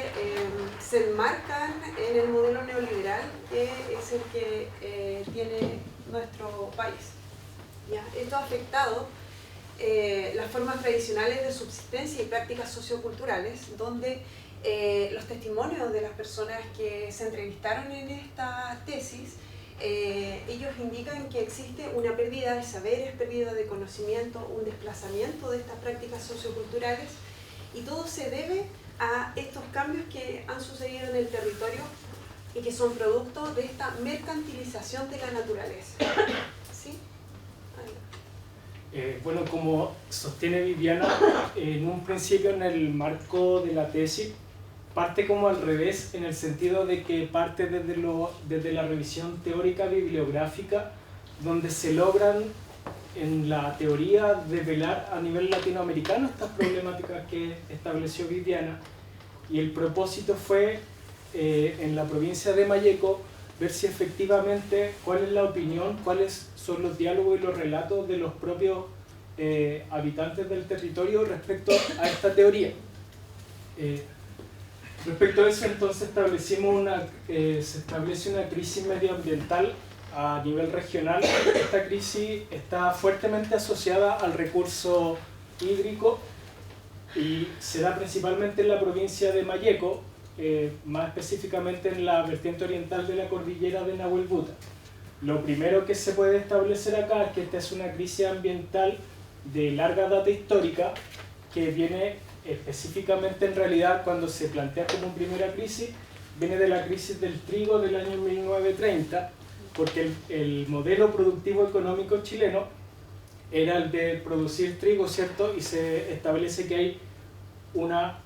se enmarcan en el modelo neoliberal que es el que tiene nuestro país. ¿Ya? Esto ha afectado las formas tradicionales de subsistencia y prácticas socioculturales, donde los testimonios de las personas que se entrevistaron en esta tesis ellos indican que existe una pérdida de saberes, pérdida de conocimiento, un desplazamiento de estas prácticas socioculturales, y todo se debe a estos cambios que han sucedido en el territorio y que son producto de esta mercantilización de la naturaleza. ¿Sí? Bueno, como sostiene Viviana, en un principio en el marco de la tesis, parte como al revés, en el sentido de que parte desde la revisión teórica bibliográfica, donde se logran en la teoría develar a nivel latinoamericano estas problemáticas que estableció Viviana, y el propósito fue en la provincia de Malleco ver si efectivamente cuál es la opinión, cuáles son los diálogos y los relatos de los propios habitantes del territorio respecto a esta teoría. Respecto a eso, entonces se establece una crisis medioambiental a nivel regional. Esta crisis está fuertemente asociada al recurso hídrico y se da principalmente en la provincia de Malleco, más específicamente en la vertiente oriental de la cordillera de Nahuelbuta. Lo primero que se puede establecer acá es que esta es una crisis ambiental de larga data histórica que viene específicamente, en realidad, cuando se plantea como primera crisis, viene de la crisis del trigo del año 1930, porque el modelo productivo económico chileno era el de producir trigo, ¿cierto? Y se establece que hay una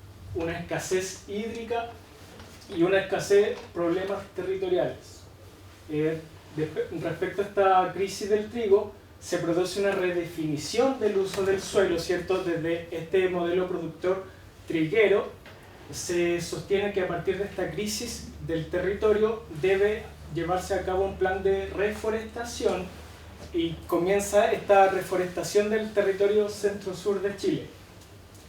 escasez hídrica y una escasez problemas territoriales. Respecto a esta crisis del trigo, se produce una redefinición del uso del suelo, ¿cierto? Desde este modelo productor triguero, se sostiene que a partir de esta crisis del territorio debe llevarse a cabo un plan de reforestación y comienza esta reforestación del territorio centro-sur de Chile.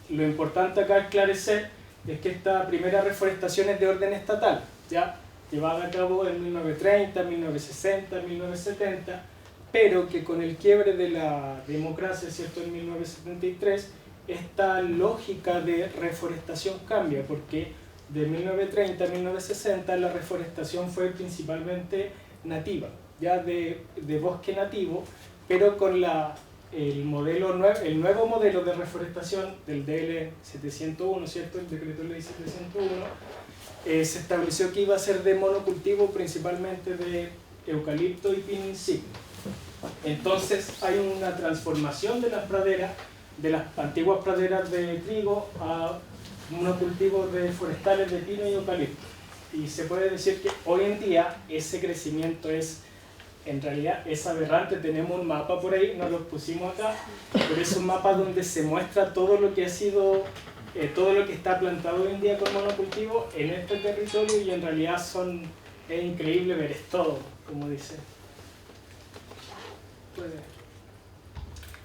Lo importante acá esclarecer es que esta primera reforestación es de orden estatal, ya llevada a cabo en 1930, 1960, 1970, pero que con el quiebre de la democracia, ¿cierto?, en 1973, esta lógica de reforestación cambia, porque de 1930 a 1960 la reforestación fue principalmente nativa, ya de bosque nativo, pero con el nuevo modelo de reforestación del DL 701, ¿cierto?, el decreto ley 701, se estableció que iba a ser de monocultivo principalmente de eucalipto y pino insignis. Entonces hay una transformación de las praderas, de las antiguas praderas de trigo a monocultivos de forestales de pino y eucalipto. Y se puede decir que hoy en día ese crecimiento en realidad es aberrante. Tenemos un mapa por ahí, nos lo pusimos acá, pero es un mapa donde se muestra todo lo que ha sido, todo lo que está plantado hoy en día con monocultivo en este territorio, y en realidad es increíble ver todo, como dice.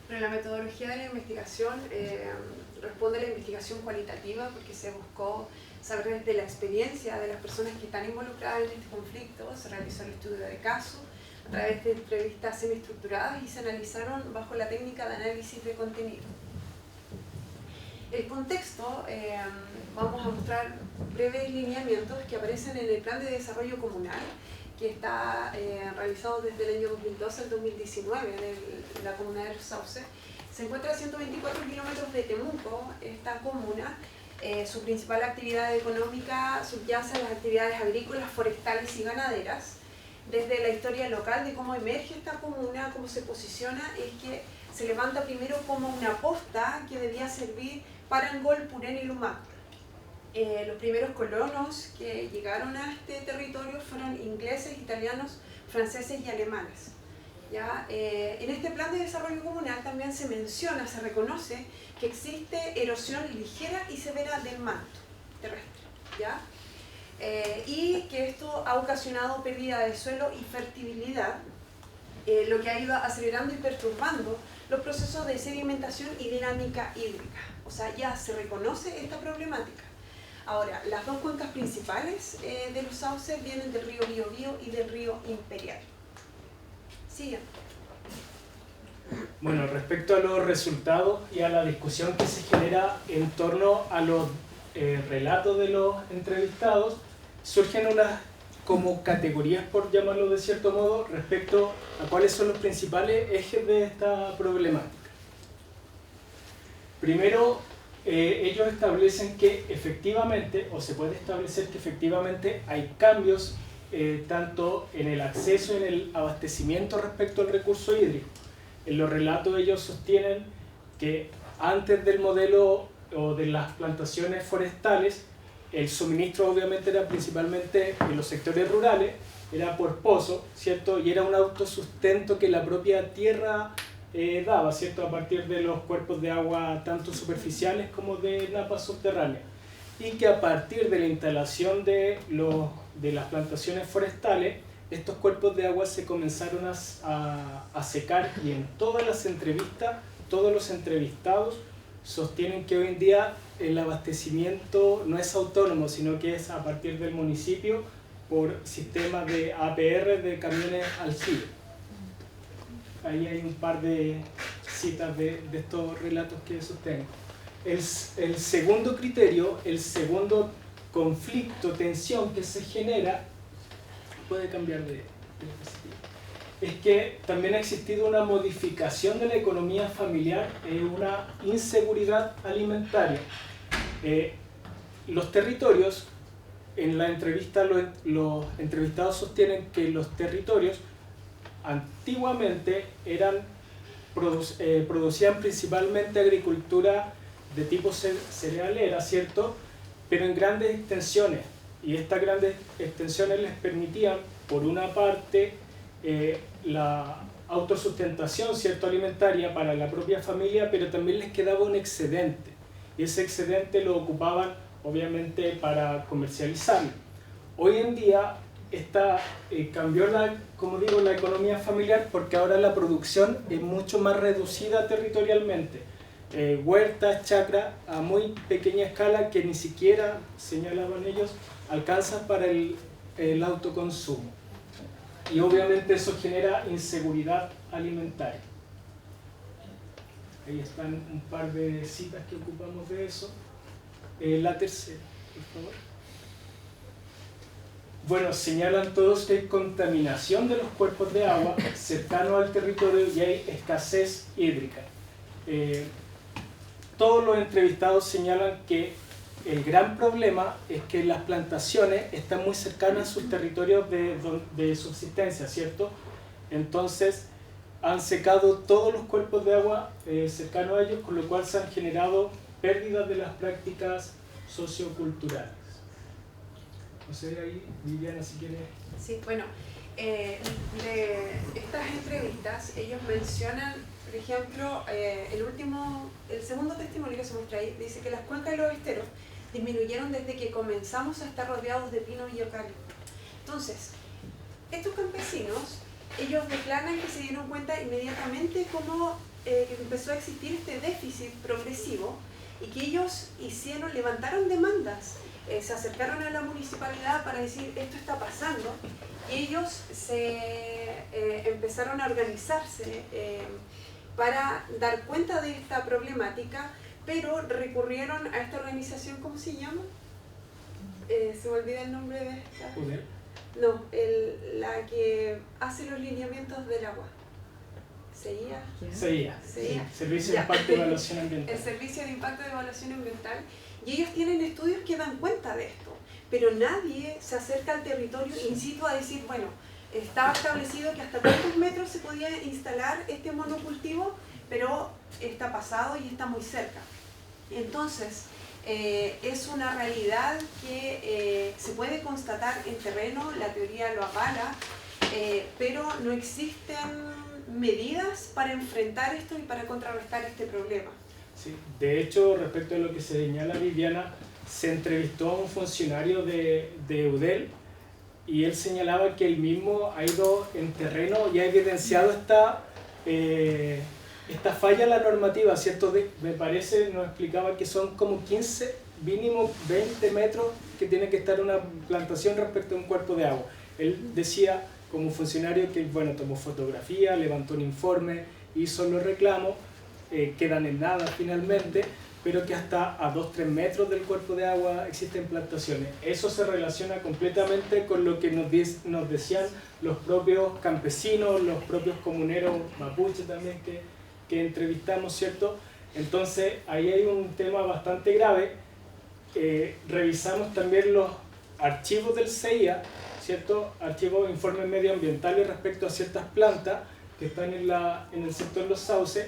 Pero la metodología de la investigación responde a la investigación cualitativa, porque se buscó saber desde la experiencia de las personas que están involucradas en este conflicto. Se realizó el estudio de caso a través de entrevistas semiestructuradas y se analizaron bajo la técnica de análisis de contenido. El contexto, vamos a mostrar breves lineamientos que aparecen en el Plan de Desarrollo Comunal, que está realizado desde el año 2012 al 2019 en la comuna de Los Sauces. Se encuentra a 124 kilómetros de Temuco, esta comuna. Su principal actividad económica subyace a las actividades agrícolas, forestales y ganaderas. Desde la historia local de cómo emerge esta comuna, cómo se posiciona, es que se levanta primero como una posta que debía servir para Angol, Purén y Lumac. Los primeros colonos que llegaron a este territorio fueron ingleses, italianos, franceses y alemanes. ¿Ya? En este plan de desarrollo comunal también se menciona, se reconoce que existe erosión ligera y severa del manto terrestre, ¿ya? Y que esto ha ocasionado pérdida de suelo y fertilidad, lo que ha ido acelerando y perturbando los procesos de sedimentación y dinámica hídrica. O sea, ya se reconoce esta problemática. Ahora, las dos cuencas principales de los sauces vienen del río Biobío y del río Imperial. Sigan. Bueno, respecto a los resultados y a la discusión que se genera en torno a los relatos de los entrevistados, surgen como categorías, por llamarlo de cierto modo, respecto a cuáles son los principales ejes de esta problemática. Primero, ellos establecen que efectivamente, o se puede establecer que efectivamente hay cambios tanto en el acceso y en el abastecimiento respecto al recurso hídrico. En los relatos ellos sostienen que antes del modelo o de las plantaciones forestales, el suministro obviamente era principalmente en los sectores rurales, era por pozo, ¿cierto? Y era un autosustento que la propia tierra daba, ¿cierto? A partir de los cuerpos de agua tanto superficiales como de napas subterráneas. Y que a partir de la instalación de las plantaciones forestales, estos cuerpos de agua se comenzaron a secar, y en todas las entrevistas, todos los entrevistados sostienen que hoy en día el abastecimiento no es autónomo, sino que es a partir del municipio por sistemas de APR de camiones aljibe. Ahí hay un par de citas de estos relatos que sostengo. El segundo criterio, el segundo conflicto, tensión que se genera, puede cambiar de diapositiva, es que también ha existido una modificación de la economía familiar y una inseguridad alimentaria. Los territorios, en la entrevista los entrevistados sostienen que los territorios antiguamente producían principalmente agricultura de tipo cerealera, ¿cierto? Pero en grandes extensiones, y estas grandes extensiones les permitían, por una parte, la autosustentación, ¿cierto?, alimentaria para la propia familia, pero también les quedaba un excedente, y ese excedente lo ocupaban obviamente para comercializarlo. Hoy en día cambió como digo, la economía familiar, porque ahora la producción es mucho más reducida territorialmente. Huertas, chacras a muy pequeña escala que ni siquiera, señalaban ellos, alcanzan para el autoconsumo. Y obviamente eso genera inseguridad alimentaria. Ahí están un par de citas que ocupamos de eso. La tercera, por favor. Bueno, señalan todos que hay contaminación de los cuerpos de agua cercanos al territorio y hay escasez hídrica. Todos los entrevistados señalan que el gran problema es que las plantaciones están muy cercanas a sus territorios de subsistencia, ¿cierto? Entonces han secado todos los cuerpos de agua cercanos a ellos, con lo cual se han generado pérdidas de las prácticas socioculturales. No sé, ahí Viviana, si quiere. Sí, bueno, de estas entrevistas ellos mencionan, por ejemplo, el segundo testimonio que se muestra ahí, dice que las cuencas de los esteros disminuyeron desde que comenzamos a estar rodeados de pino y eucalipto. Entonces, estos campesinos, ellos declaran que se dieron cuenta inmediatamente cómo empezó a existir este déficit progresivo y que ellos levantaron demandas, se acercaron a la municipalidad para decir esto está pasando, y ellos empezaron a organizarse para dar cuenta de esta problemática, pero recurrieron a esta organización, ¿cómo se llama? Se me olvida el nombre de esta. ¿Poder? No, la que hace los lineamientos del agua. ¿Seguía? Seguía. Sí. Servicio de Impacto de Evaluación Ambiental. El Servicio de Impacto de Evaluación Ambiental. Y ellos tienen estudios que dan cuenta de esto, pero nadie se acerca al territorio in situ a decir, bueno, estaba establecido que hasta cuántos metros se podía instalar este monocultivo, pero está pasado y está muy cerca. Entonces, es una realidad que se puede constatar en terreno, la teoría lo avala, pero no existen medidas para enfrentar esto y para contrarrestar este problema. Sí. De hecho, respecto a lo que señala Viviana, se entrevistó a un funcionario de UDEL y él señalaba que él mismo ha ido en terreno y ha evidenciado esta falla en la normativa, ¿cierto? Me parece, nos explicaba que son como 15, mínimo 20 metros que tiene que estar una plantación respecto a un cuerpo de agua. Él decía, como funcionario, que bueno, tomó fotografía, levantó un informe, hizo los reclamos, quedan en nada finalmente, pero que hasta a 2-3 metros del cuerpo de agua existen plantaciones. Eso se relaciona completamente con lo que nos decían los propios campesinos, los propios comuneros mapuche también que entrevistamos, ¿cierto? Entonces ahí hay un tema bastante grave. Revisamos también los archivos del CIA, ¿cierto? Archivos de informes medioambientales respecto a ciertas plantas que están en el sector Los Sauces,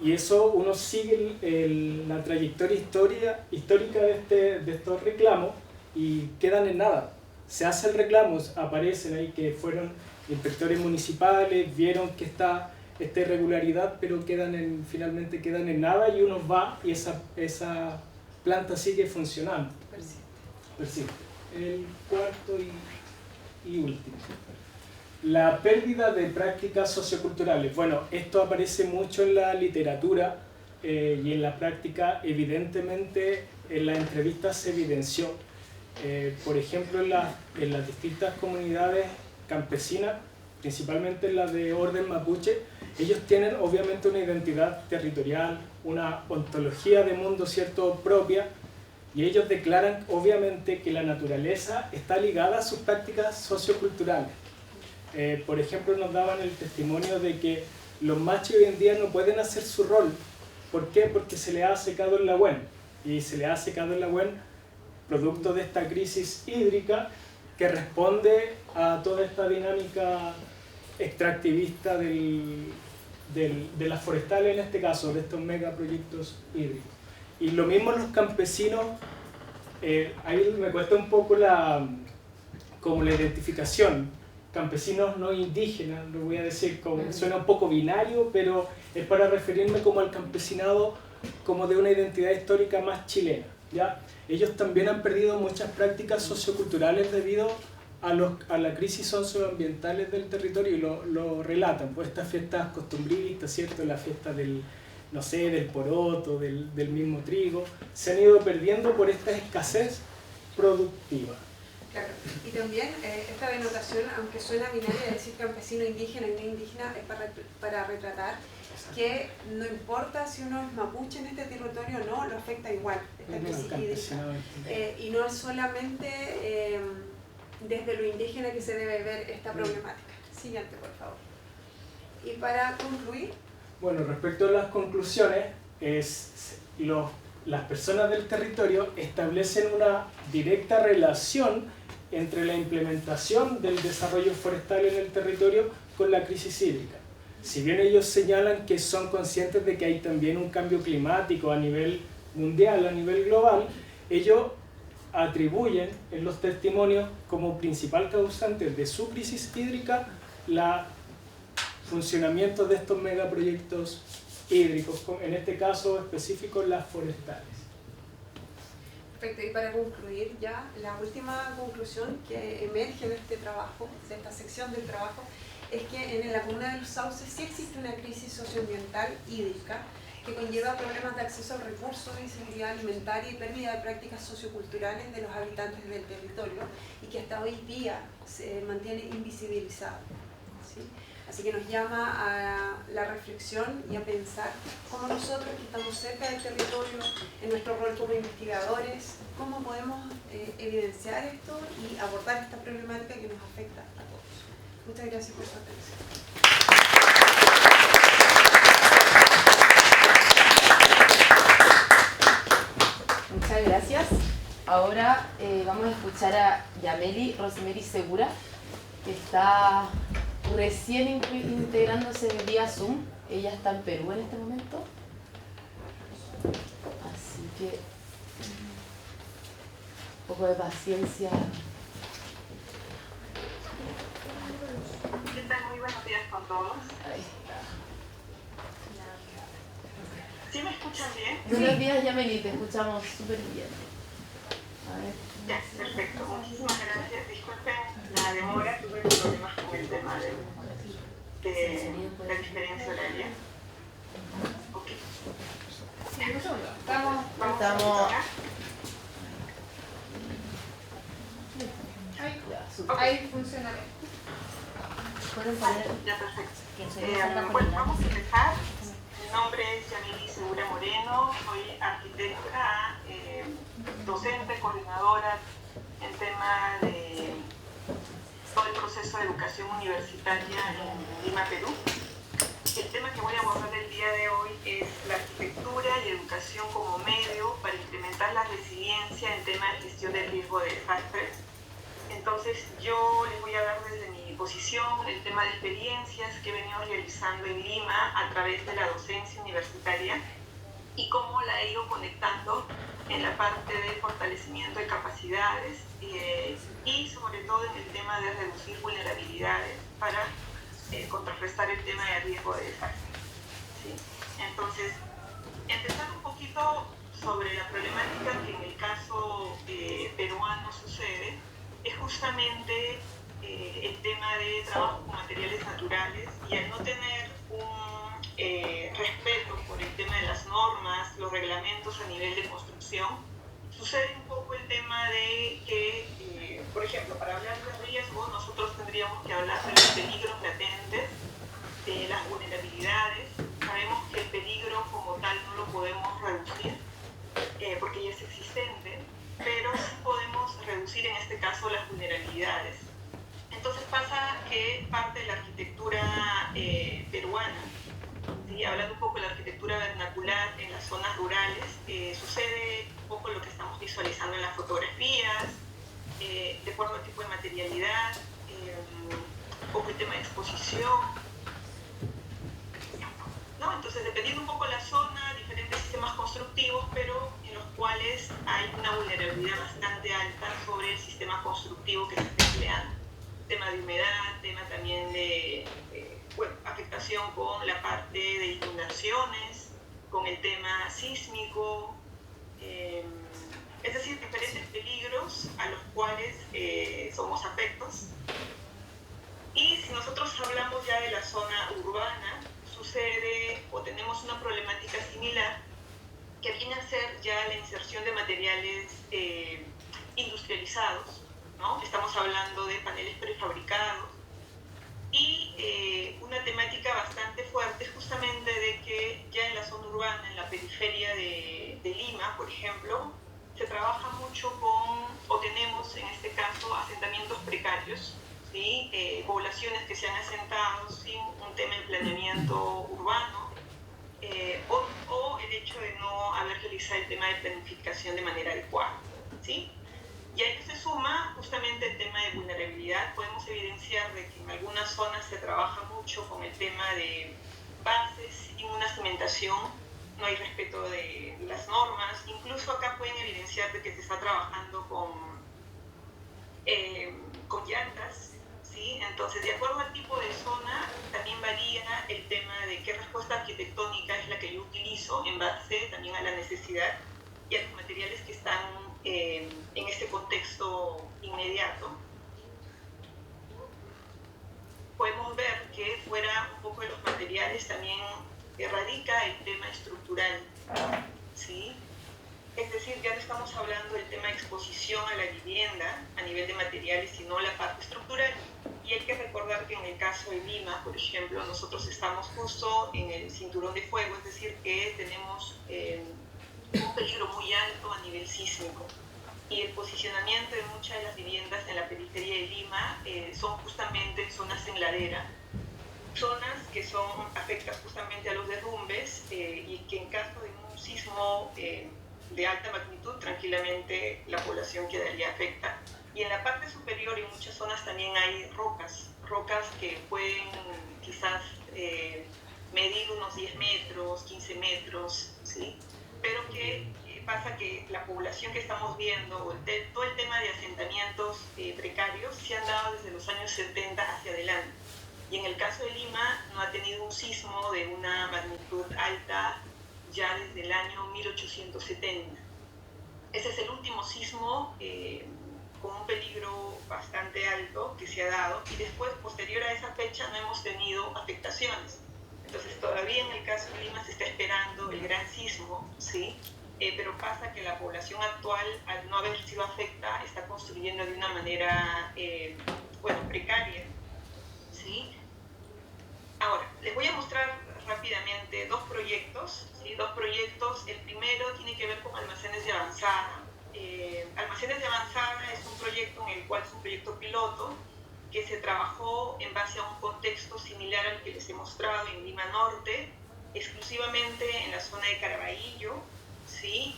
y eso uno sigue la trayectoria histórica de estos reclamos y quedan en nada. Se hace el reclamo, aparecen ahí que fueron inspectores municipales, vieron que está esta irregularidad, pero finalmente quedan en nada, y uno va y esa planta sigue funcionando. Persiste. El cuarto y último. La pérdida de prácticas socioculturales. Bueno, esto aparece mucho en la literatura y en la práctica, evidentemente en las entrevistas se evidenció. Por ejemplo, en las distintas comunidades campesinas, principalmente en la de orden mapuche, ellos tienen obviamente una identidad territorial, una ontología de mundo, ¿cierto?, propia, y ellos declaran obviamente que la naturaleza está ligada a sus prácticas socioculturales. Por ejemplo, nos daban el testimonio de que los machos hoy en día no pueden hacer su rol. ¿Por qué? Porque se les ha secado el Lagüen, y se les ha secado el Lagüen producto de esta crisis hídrica que responde a toda esta dinámica extractivista de las forestales, en este caso, de estos megaproyectos hídricos. Y lo mismo los campesinos, ahí me cuesta un poco como la identificación, campesinos no indígenas, lo voy a decir, suena un poco binario, pero es para referirme como al campesinado como de una identidad histórica más chilena, ¿ya? Ellos también han perdido muchas prácticas socioculturales debido a la crisis socioambientales del territorio, y lo relatan, pues estas fiestas costumbristas, ¿cierto? La fiesta del poroto, del mismo trigo, se han ido perdiendo por esta escasez productiva. Claro, y también esta denotación, aunque suena binaria, decir campesino indígena y no indígena, es para retratar que no importa si uno es mapuche en este territorio o no, lo afecta igual esta crisis hídrica. Y no es solamente desde lo indígena que se debe ver esta problemática. Siguiente, por favor. Y para concluir. Bueno, respecto a las conclusiones, las personas del territorio establecen una directa relación entre la implementación del desarrollo forestal en el territorio con la crisis hídrica. Si bien ellos señalan que son conscientes de que hay también un cambio climático a nivel mundial, a nivel global, ellos atribuyen en los testimonios como principal causante de su crisis hídrica el funcionamiento de estos megaproyectos hídricos, en este caso específico las forestales. Perfecto, y para concluir ya, la última conclusión que emerge de este trabajo, de esta sección del trabajo, es que en la comuna de Los Sauces sí existe una crisis socioambiental hídrica que conlleva problemas de acceso al recurso, inseguridad alimentaria y pérdida de prácticas socioculturales de los habitantes del territorio, y que hasta hoy día se mantiene invisibilizado, ¿sí? Así que nos llama a la reflexión y a pensar cómo nosotros que estamos cerca del territorio, en nuestro rol como investigadores, cómo podemos evidenciar esto y abordar esta problemática que nos afecta a todos. Muchas gracias por su atención. Muchas gracias. Ahora vamos a escuchar a Yameli Rosemary Segura, que está recién integrándose vía Zoom. Ella está en Perú en este momento. Así que un poco de paciencia. ¿Qué tal? Muy buenos días con todos. Ahí está. ¿Sí me escuchan bien? Buenos días, Yameli, te escuchamos súper bien. A ver. Ya, perfecto. Muchísimas gracias. Disculpen la demora, tuve problemas con el tema de la diferencia horaria. Ok. Estamos. Ahí funciona bien. ¿Pueden poner? Ya, perfecto. Bueno, vamos a empezar. Mi nombre es Yameli Segura Moreno, soy arquitecta arquitecta, docente, coordinadora en tema de todo el proceso de educación universitaria en Lima, Perú. El tema que voy a abordar el día de hoy es la arquitectura y educación como medio para implementar la resiliencia en tema de gestión del riesgo de desastres. Entonces yo les voy a dar desde mi posición el tema de experiencias que he venido realizando en Lima a través de la docencia universitaria y cómo la he ido conectando en la parte de fortalecimiento de capacidades y sobre todo en el tema de reducir vulnerabilidades para contrarrestar el tema de riesgo de desastre. ¿Sí? Entonces, empezando un poquito sobre la problemática que en el caso peruano sucede, es justamente el tema de trabajo con materiales naturales y al no tener un respeto por el tema de las normas, los reglamentos a nivel de construcción, sucede un poco el tema de que, por ejemplo, para hablar de riesgo, nosotros tendríamos que hablar de los peligros latentes, de las vulnerabilidades. Sabemos que el peligro como tal no lo podemos reducir, porque ya es existente, pero sí podemos reducir en este caso las vulnerabilidades. Entonces pasa que parte de la arquitectura peruana, ¿sí? Hablando un poco de la arquitectura vernacular en las zonas rurales, sucede un poco lo que estamos visualizando en las fotografías, de acuerdo al tipo de materialidad, un poco el tema de exposición, ¿no? Entonces, dependiendo un poco de la zona, diferentes sistemas constructivos, pero en los cuales hay una vulnerabilidad bastante alta sobre el sistema constructivo que se está empleando. Tema de humedad, tema también de afectación con la parte de inundaciones, con el tema sísmico, es decir, diferentes peligros a los cuales somos afectos. Y si nosotros hablamos ya de la zona urbana, sucede o tenemos una problemática similar que viene a ser ya la inserción de materiales industrializados, ¿no? Estamos hablando de paneles prefabricados y una temática bastante fuerte justamente de que ya en la zona urbana, en la periferia de Lima, por ejemplo, se trabaja mucho con, o tenemos en este caso, asentamientos precarios, ¿sí? Poblaciones que se han asentado sin un tema de planeamiento urbano o el hecho de no haber realizado el tema de planificación de manera adecuada, ¿sí? Y a ello se suma justamente el tema de vulnerabilidad. Podemos evidenciar de que en algunas zonas se trabaja mucho con el tema de bases y una cimentación, no hay respeto de las normas, incluso acá pueden evidenciar de que se está trabajando con llantas, ¿sí? Entonces, de acuerdo al tipo de zona, también varía el tema de qué respuesta arquitectónica es la que yo utilizo en base también a la necesidad y a los materiales que están en este contexto inmediato. Podemos ver que fuera un poco de los materiales también radica el tema estructural, ¿sí? Es decir, ya no estamos hablando del tema de exposición a la vivienda a nivel de materiales, sino la parte estructural. Y hay que recordar que en el caso de Lima, por ejemplo, nosotros estamos justo en el cinturón de fuego, es decir, que tenemos un peligro muy alto a nivel sísmico. Y el posicionamiento de muchas de las viviendas en la periferia de Lima son justamente zonas en ladera, zonas que son afectas justamente a los derrumbes y que en caso de un sismo de alta magnitud, tranquilamente la población quedaría afectada. Y en la parte superior, en muchas zonas también hay rocas que pueden quizás medir unos 10 metros, 15 metros, ¿sí? Pero que pasa que la población que estamos viendo, todo el tema de asentamientos precarios, se han dado desde los años 70 hacia adelante. Y en el caso de Lima no ha tenido un sismo de una magnitud alta ya desde el año 1870. Ese es el último sismo con un peligro bastante alto que se ha dado y después, posterior a esa fecha, no hemos tenido afectaciones. Entonces todavía en el caso de Lima se está esperando el gran sismo, ¿sí? Pero pasa que la población actual, al no haber sido afectada, está construyendo de una manera precaria, ¿sí? Ahora, les voy a mostrar rápidamente dos proyectos, ¿sí? Dos proyectos. El primero tiene que ver con almacenes de avanzada. Almacenes de avanzada es un proyecto en el cual es un proyecto piloto que se trabajó en base a un contexto similar al que les he mostrado en Lima Norte, exclusivamente en la zona de Caraballo, ¿sí?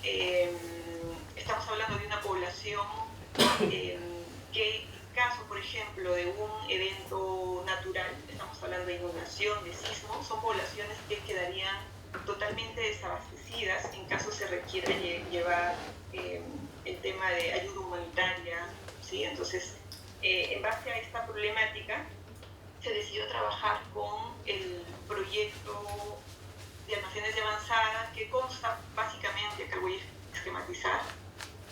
Estamos hablando de una población que en caso, por ejemplo, de un evento natural, estamos hablando de inundación, de sismo, son poblaciones que quedarían totalmente desabastecidas en caso se requiera llevar el tema de ayuda humanitaria, ¿sí? Entonces, en base a esta problemática, se decidió trabajar con el proyecto de almacenes de avanzada, que consta básicamente, acá voy a esquematizar,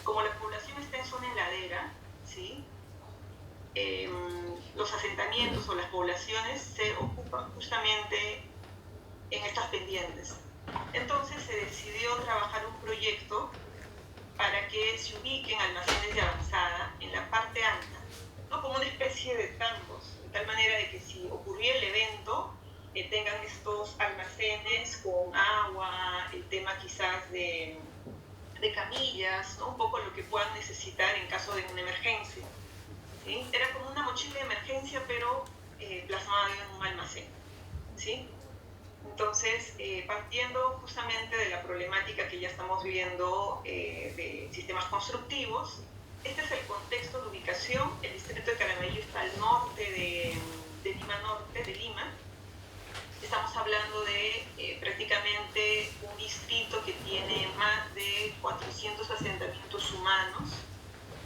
como la población está en zona heladera, ¿sí? Los asentamientos o las poblaciones se ocupan justamente en estas pendientes. Entonces se decidió trabajar un proyecto para que se ubiquen almacenes de avanzada en la parte alta, ¿no? Como una especie de tambos, de tal manera de que si ocurría el evento, tengan estos almacenes con agua, el tema quizás de camillas, ¿no? Un poco lo que puedan necesitar en caso de una emergencia, ¿sí? Era como una mochila de emergencia, pero plasmada en un almacén, ¿sí? Entonces, partiendo justamente de la problemática que ya estamos viendo de sistemas constructivos, este es el contexto de ubicación. El distrito de Caraballo está al norte de Lima Norte, de Lima. Estamos hablando de prácticamente un distrito que tiene más de 400 asentamientos humanos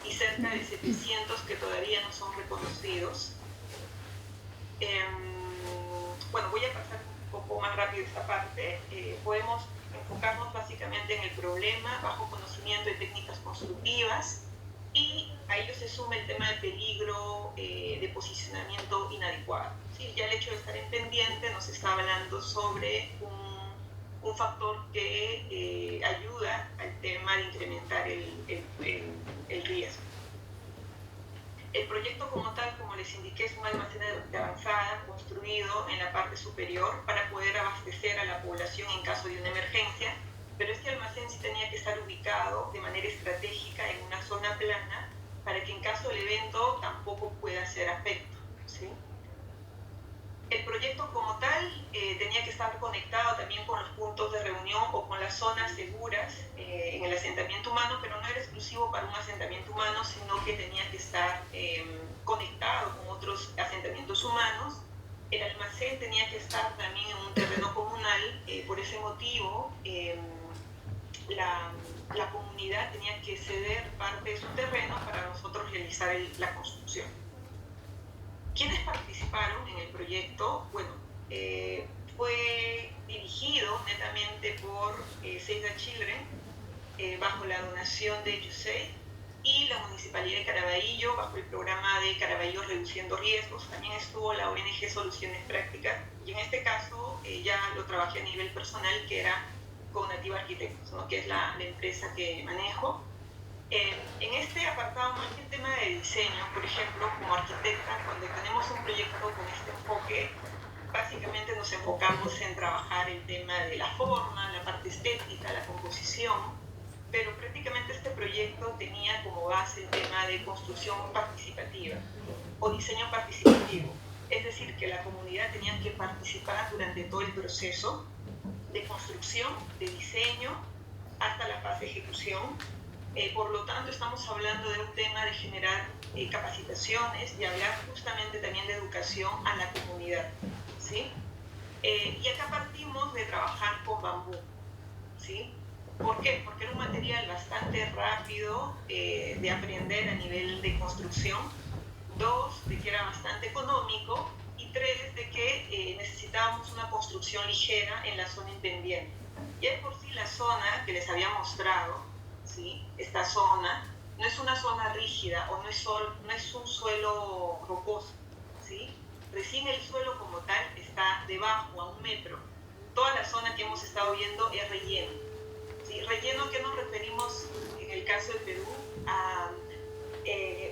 y cerca de 700 que todavía no son reconocidos. Bueno, voy a pasar un poco más rápido esta parte. Podemos enfocarnos básicamente en el problema, bajo conocimiento de técnicas constructivas, y a ello se suma el tema del peligro de posicionamiento inadecuado. ¿Sí? Ya el hecho de estar en pendiente nos está hablando sobre un factor que ayuda al tema de incrementar el riesgo. El proyecto como tal, como les indiqué, es un almacén de avanzada construido en la parte superior para poder abastecer a la población en caso de una emergencia, pero este almacén sí tenía que estar ubicado de manera estratégica en una zona plana para que en caso del evento tampoco pueda ser afecto, ¿sí? El proyecto como tal tenía que estar conectado también con los puntos de reunión o con las zonas seguras en el asentamiento humano, pero no era exclusivo para un asentamiento humano, sino que tenía que estar conectado con otros asentamientos humanos. El almacén tenía que estar también en un terreno comunal, por ese motivo la comunidad tenía que ceder parte de su terreno para nosotros realizar la construcción. ¿Quiénes participaron en el proyecto? Bueno, fue dirigido netamente por Save the Children, bajo la donación de USAID, y la Municipalidad de Caraballo, bajo el programa de Caraballo Reduciendo Riesgos. También estuvo la ONG Soluciones Prácticas, y en este caso ya lo trabajé a nivel personal, que era Cognitiva Arquitectos, ¿no? Que es la empresa que manejo. En este apartado, más que el tema de diseño, por ejemplo, como arquitecta, cuando tenemos un proyecto con este enfoque, básicamente nos enfocamos en trabajar el tema de la forma, la parte estética, la composición, pero prácticamente este proyecto tenía como base el tema de construcción participativa o diseño participativo. Es decir, que la comunidad tenía que participar durante todo el proceso de construcción, de diseño, hasta la fase de ejecución. Por lo tanto, estamos hablando de un tema de generar capacitaciones y hablar justamente también de educación a la comunidad, ¿sí? Y acá partimos de trabajar con bambú, ¿sí? ¿Por qué? Porque era un material bastante rápido de aprender a nivel de construcción. 2, de que era bastante económico. Y 3, de que necesitábamos una construcción ligera en la zona independiente. Ya de por sí la zona que les había mostrado, ¿sí? Esta zona no es una zona rígida o no es un suelo rocoso, ¿sí? Recién el suelo como tal está debajo, a 1 metro. Toda la zona que hemos estado viendo es relleno, ¿sí? Relleno, que nos referimos en el caso de Perú a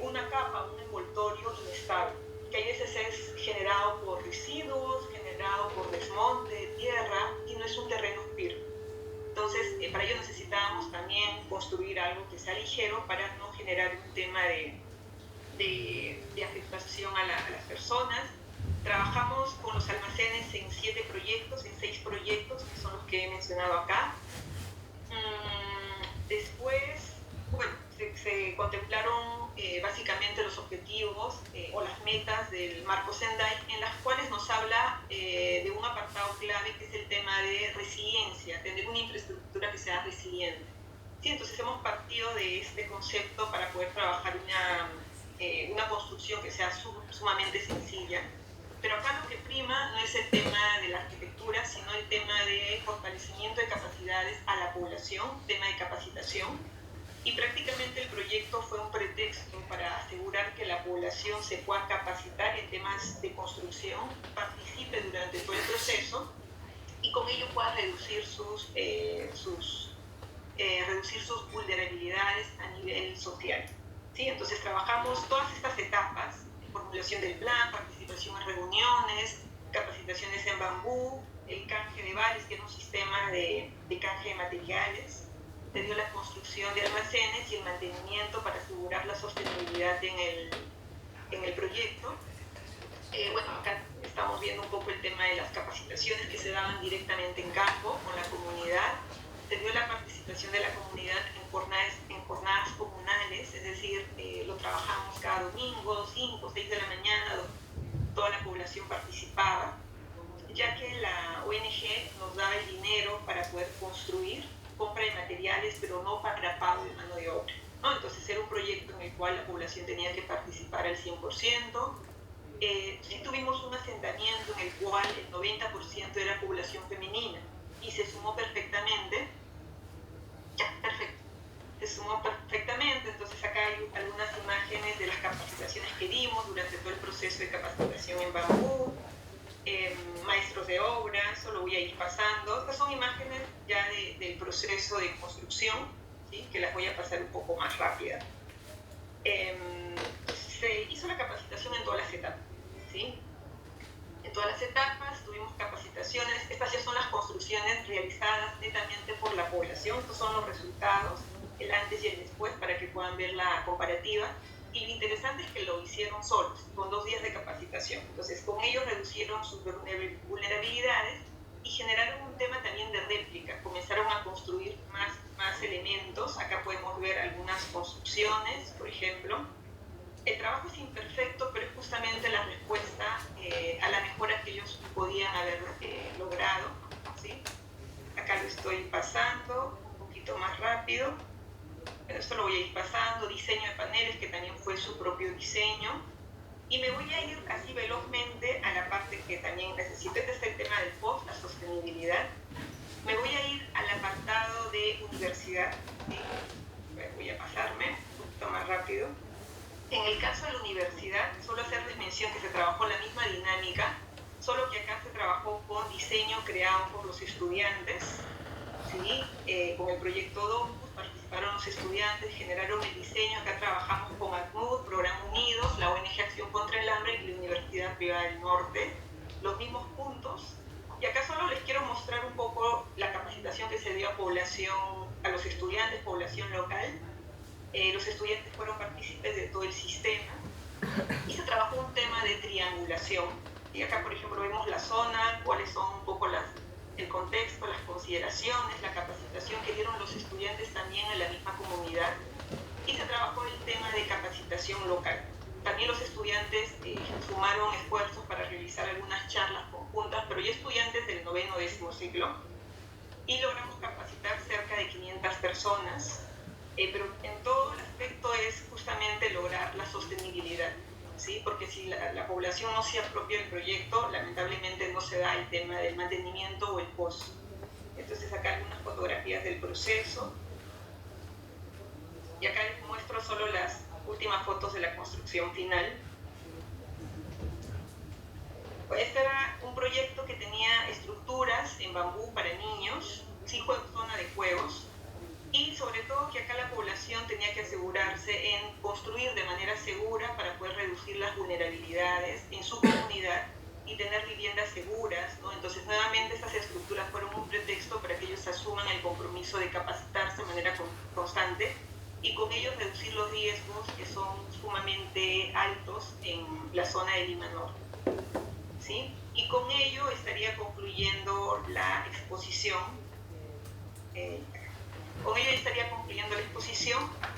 una capa, un envoltorio inestable, que a veces es generado por residuos, generado por desmonte, tierra y no es un terreno firme. Entonces, para ello necesitábamos también construir algo que sea ligero para no generar un tema de afectación a las personas. Trabajamos con los almacenes en 6 proyectos, que son los que he mencionado acá. Después, bueno, se contemplaron básicamente los objetivos o las metas del marco Sendai, en las cuales nos habla de un apartado clave que es el tema de resiliencia, tener una infraestructura que sea resiliente. Sí, entonces hemos partido de este concepto para poder trabajar una construcción que sea sumamente sencilla. Pero acá lo que prima no es el tema de la arquitectura, sino el tema de fortalecimiento de capacidades a la población, tema de capacitación. Y prácticamente el proyecto fue un pretexto para asegurar que la población se pueda capacitar en temas de construcción, participe durante todo el proceso y con ello pueda reducir sus vulnerabilidades a nivel social. ¿Sí? Entonces trabajamos todas estas etapas: formulación del plan, participación en reuniones, capacitaciones en bambú, el canje de vales, que es un sistema de canje de materiales, se dio la construcción de almacenes y el mantenimiento para asegurar la sostenibilidad en el proyecto. Bueno, acá estamos viendo un poco el tema de las capacitaciones que se daban directamente en campo con la comunidad. Se dio la participación de la comunidad en jornadas comunales, es decir, lo trabajamos cada domingo, 5 o 6 de la mañana, toda la población participaba, ya que la ONG nos daba el dinero para poder construir, compra de materiales, pero no para pago de mano de obra, ¿no? Entonces era un proyecto en el cual la población tenía que participar al 100%. Sí tuvimos un asentamiento en el cual el 90% era población femenina y se sumó perfectamente. Perfecto. Se sumó perfectamente. Entonces acá hay algunas imágenes de las capacitaciones que dimos durante todo el proceso de capacitación en bambú, maestros de obra, solo voy a ir pasando. Estas son imágenes ya del proceso de construcción, ¿sí? Que las voy a pasar un poco más rápida. Se hizo la capacitación en todas las etapas, ¿sí? En todas las etapas tuvimos capacitaciones. Estas ya son las construcciones realizadas netamente por la población. Estos son los resultados, el antes y el después, para que puedan ver la comparativa. Y lo interesante es que lo hicieron solos, con 2 días de capacitación. Entonces, con ellos reducieron sus vulnerabilidades y generaron un tema también de réplica. Comenzaron a construir más elementos. Acá podemos ver algunas construcciones, por ejemplo. El trabajo es imperfecto, pero es justamente la respuesta a la mejora que ellos podían haber logrado, ¿sí? Acá lo estoy pasando un poquito más rápido. Esto lo voy a ir pasando. Diseño de paneles, que también fue su propio diseño. Y me voy a ir así velozmente a la parte que también necesito. Este es el tema del post, la sostenibilidad. Me voy a ir al apartado de universidad, ¿sí? Voy a pasarme un poquito más rápido. En el caso de la universidad, solo hacerles mención que se trabajó la misma dinámica, solo que acá se trabajó con diseño creado por los estudiantes, ¿sí? Con el proyecto Domus participaron los estudiantes, generaron el diseño. Acá trabajamos con ACNUD, Programa Unidos, la ONG Acción contra el Hambre y la Universidad Privada del Norte, los mismos puntos. Y acá solo les quiero mostrar un poco la capacitación que se dio a los estudiantes, población local. Los estudiantes fueron partícipes de todo el sistema y se trabajó un tema de triangulación. Y acá, por ejemplo, vemos la zona, cuáles son un poco el contexto, las consideraciones, la capacitación que dieron los estudiantes también en la misma comunidad. Y se trabajó el tema de capacitación local. También los estudiantes sumaron esfuerzos para realizar algunas charlas conjuntas, pero ya estudiantes del 9º, 10º ciclo. Y logramos capacitar cerca de 500 personas. Pero en todo el aspecto es justamente lograr la sostenibilidad, ¿sí? Porque si la población no se apropia del proyecto, lamentablemente no se da el tema del mantenimiento o el post. Entonces acá algunas fotografías del proceso. Y acá les muestro solo las últimas fotos de la construcción final. Este era un proyecto que tenía estructuras en bambú para niños, sí, zona de juegos. Y sobre todo que acá la población tenía que asegurarse en construir de manera segura para poder reducir las vulnerabilidades en su comunidad y tener viviendas seguras, ¿no? Entonces, nuevamente, estas estructuras fueron un pretexto para que ellos asuman el compromiso de capacitarse de manera constante y con ello reducir los riesgos que son sumamente altos en la zona de Lima Norte, ¿sí? Y con ello estaría concluyendo la exposición.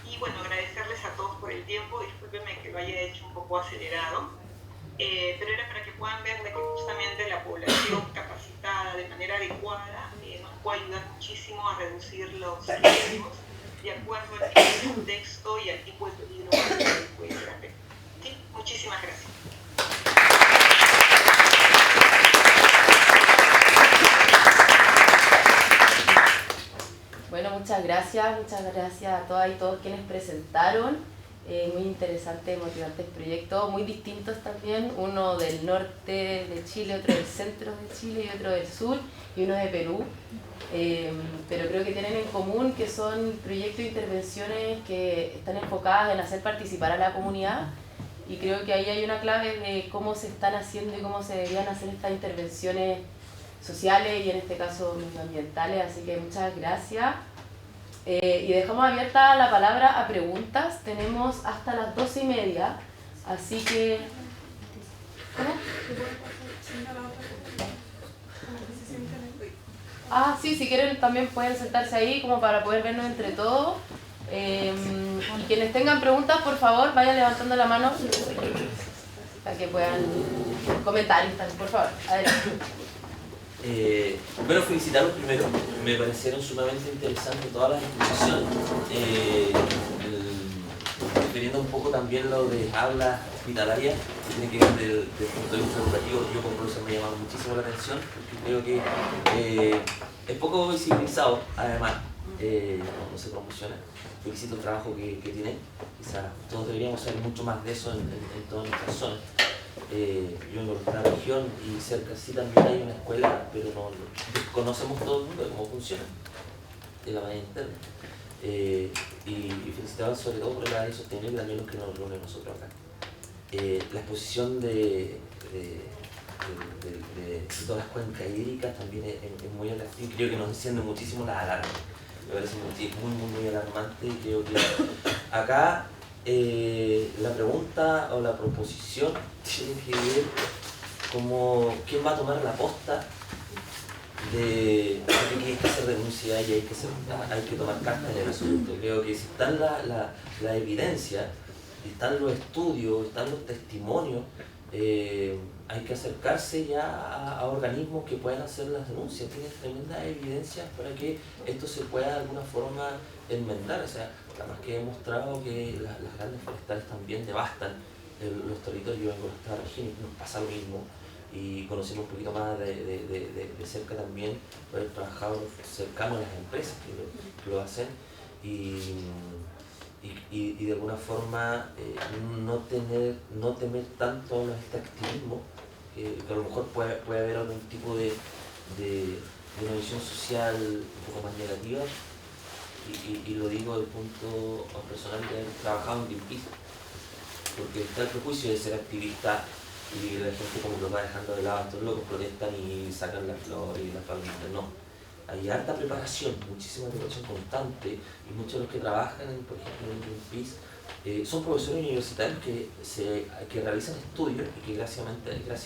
Y bueno, agradecerles a todos por el tiempo. Discúlpenme que lo haya hecho un poco acelerado, pero era para que puedan ver de que justamente la población capacitada de manera adecuada nos puede ayudar muchísimo a reducir los riesgos de acuerdo al tipo de contexto y al tipo de peligro que puede ser. ¿Sí? Muchísimas gracias. Bueno, muchas gracias a todas y todos quienes presentaron. Muy interesantes, motivantes proyectos, muy distintos también, uno del norte de Chile, otro del centro de Chile y otro del sur, y uno de Perú. Pero creo que tienen en común que son proyectos de intervenciones que están enfocadas en hacer participar a la comunidad, y creo que ahí hay una clave de cómo se están haciendo y cómo se deberían hacer estas intervenciones sociales y en este caso medioambientales, así que muchas gracias. Y dejamos abierta la palabra a preguntas, tenemos hasta las 12:30, así que... ¿Cómo? Ah, sí, si quieren también pueden sentarse ahí como para poder vernos entre todos. Y quienes tengan preguntas, por favor, vayan levantando la mano para que puedan comentar, por favor, adelante. Bueno, felicitarlos primero, me parecieron sumamente interesantes todas las exposiciones, refiriendo un poco también lo de habla hospitalaria, que tiene que ver desde el punto de vista educativo. Yo como profesor me ha llamado muchísimo la atención, porque creo que es poco visibilizado, además, no se promociona. Felicito el trabajo que tienen, quizás todos deberíamos saber mucho más de eso en todas nuestras zonas. Yo vengo de esta región y cerca sí también hay una escuela, pero no conocemos todo el mundo de cómo funciona de la manera interna. Y felicitaban sobre todo por el área sostenible y también los que nos reúnen nosotros acá. La exposición de todas las cuencas hídricas también es muy atractiva, creo que nos enciende muchísimo las alarmas. Me parece muy alarmante y creo que acá la pregunta o la proposición tiene que ver como quién va a tomar la posta de que hay que hacer denuncia y hay que tomar cartas en el asunto. Creo que si están la evidencia, están los estudios, están los testimonios, hay que acercarse ya a organismos que puedan hacer las denuncias. Tienen tremendas evidencias para que esto se pueda de alguna forma enmendar. O sea, además que he demostrado que las grandes forestales también devastan los territorios. Yo vengo de esta región y nos pasa lo mismo, y conocemos un poquito más de cerca también, haber trabajado cercano a las empresas que lo hacen, y de alguna forma no temer tanto a este activismo, que a lo mejor puede haber algún tipo de una visión social un poco más negativa, y lo digo desde el punto personal de haber trabajado en Greenpeace, porque está el prejuicio de ser activista y la gente como lo va dejando de lado, estos locos protestan y sacan las flores y las palmitas. No, hay harta preparación, muchísima preparación constante, y muchos de los que trabajan, por ejemplo, en Greenpeace son profesores universitarios que realizan estudios, y que gracias a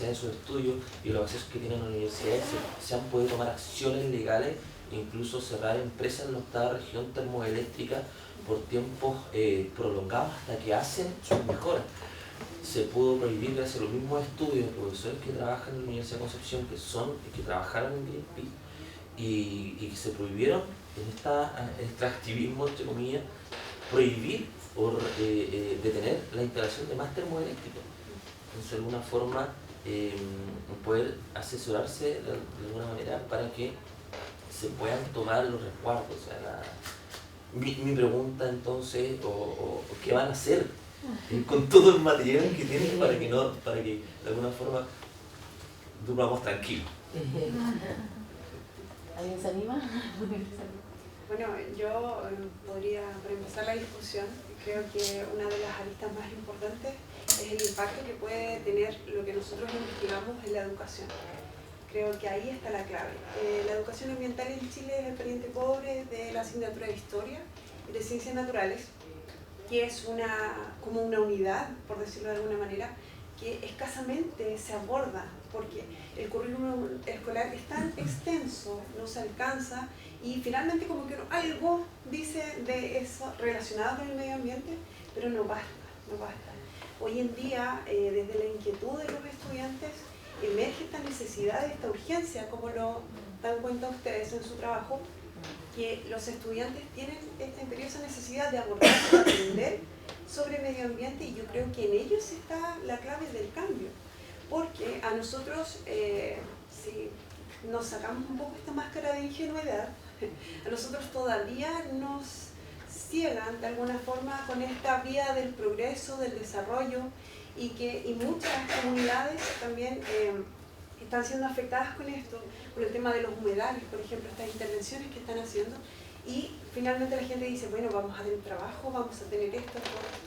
esos estudios y los accesos que tienen las universidades se han podido tomar acciones legales, incluso cerrar empresas en la octava región termoeléctrica por tiempos prolongados hasta que hacen sus mejoras. Se pudo prohibir gracias a los mismos estudios de profesores que trabajan en la Universidad de Concepción, que trabajaron en Greenpeace, y que se prohibieron en este extractivismo, entre comillas, prohibir o detener la instalación de más termoeléctricos. Entonces, de alguna forma, poder asesorarse de alguna manera para que se puedan tomar los resguardos. O sea, mi pregunta entonces, ¿qué van a hacer con todo el material que tienen para que de alguna forma durmamos tranquilos? ¿Alguien se anima? Bueno, yo podría empezar la discusión. Creo que una de las aristas más importantes es el impacto que puede tener lo que nosotros investigamos en la educación. Creo que ahí está la clave. La educación ambiental en Chile es el pariente pobre de la asignatura de Historia y de Ciencias Naturales, que es como una unidad, por decirlo de alguna manera, que escasamente se aborda, porque el currículum escolar es tan extenso, no se alcanza, y finalmente como que algo dice de eso relacionado con el medio ambiente, pero no basta, no basta. Hoy en día, desde la inquietud de los estudiantes, emerge esta necesidad, esta urgencia, como lo dan cuenta ustedes en su trabajo, que los estudiantes tienen esta imperiosa necesidad de abordar, de aprender sobre medio ambiente, y yo creo que en ellos está la clave del cambio, porque a nosotros, si nos sacamos un poco esta máscara de ingenuidad, a nosotros todavía nos ciegan de alguna forma con esta vía del progreso, del desarrollo, y muchas comunidades también están siendo afectadas con esto, por el tema de los humedales, por ejemplo, estas intervenciones que están haciendo, y finalmente la gente dice, bueno, vamos a tener trabajo, vamos a tener esto,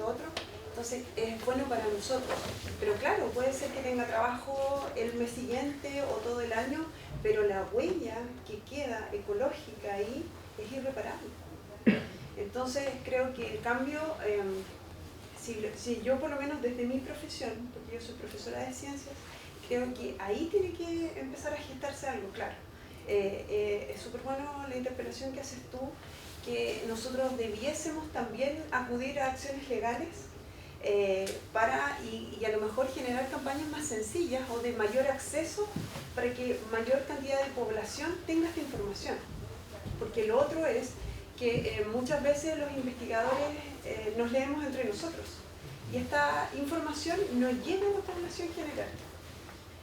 otro, entonces es bueno para nosotros. Pero claro, puede ser que tenga trabajo el mes siguiente o todo el año, pero la huella que queda ecológica ahí es irreparable. Entonces creo que el cambio, si yo por lo menos desde mi profesión, porque yo soy profesora de ciencias, creo que ahí tiene que empezar a gestarse algo, claro. Es súper bueno la interpelación que haces tú, que nosotros debiésemos también acudir a acciones legales y a lo mejor generar campañas más sencillas o de mayor acceso para que mayor cantidad de población tenga esta información. Porque lo otro es que muchas veces los investigadores nos leemos entre nosotros y esta información no llega a la población general.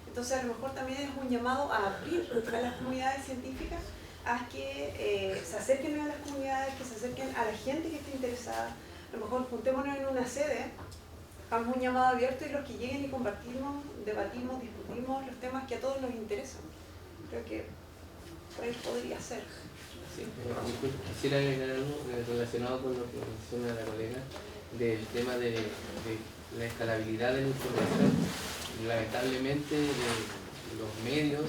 Entonces a lo mejor también es un llamado a abrir a las comunidades científicas a que se acerquen a las comunidades, que se acerquen a la gente que esté interesada. A lo mejor juntémonos en una sede, hagamos un llamado abierto y los que lleguen y compartimos, debatimos, discutimos los temas que a todos nos interesan. Creo que por ahí podría ser. Sí, quisiera agregar algo relacionado con lo que menciona la colega del tema de la escalabilidad de la información. Lamentablemente los medios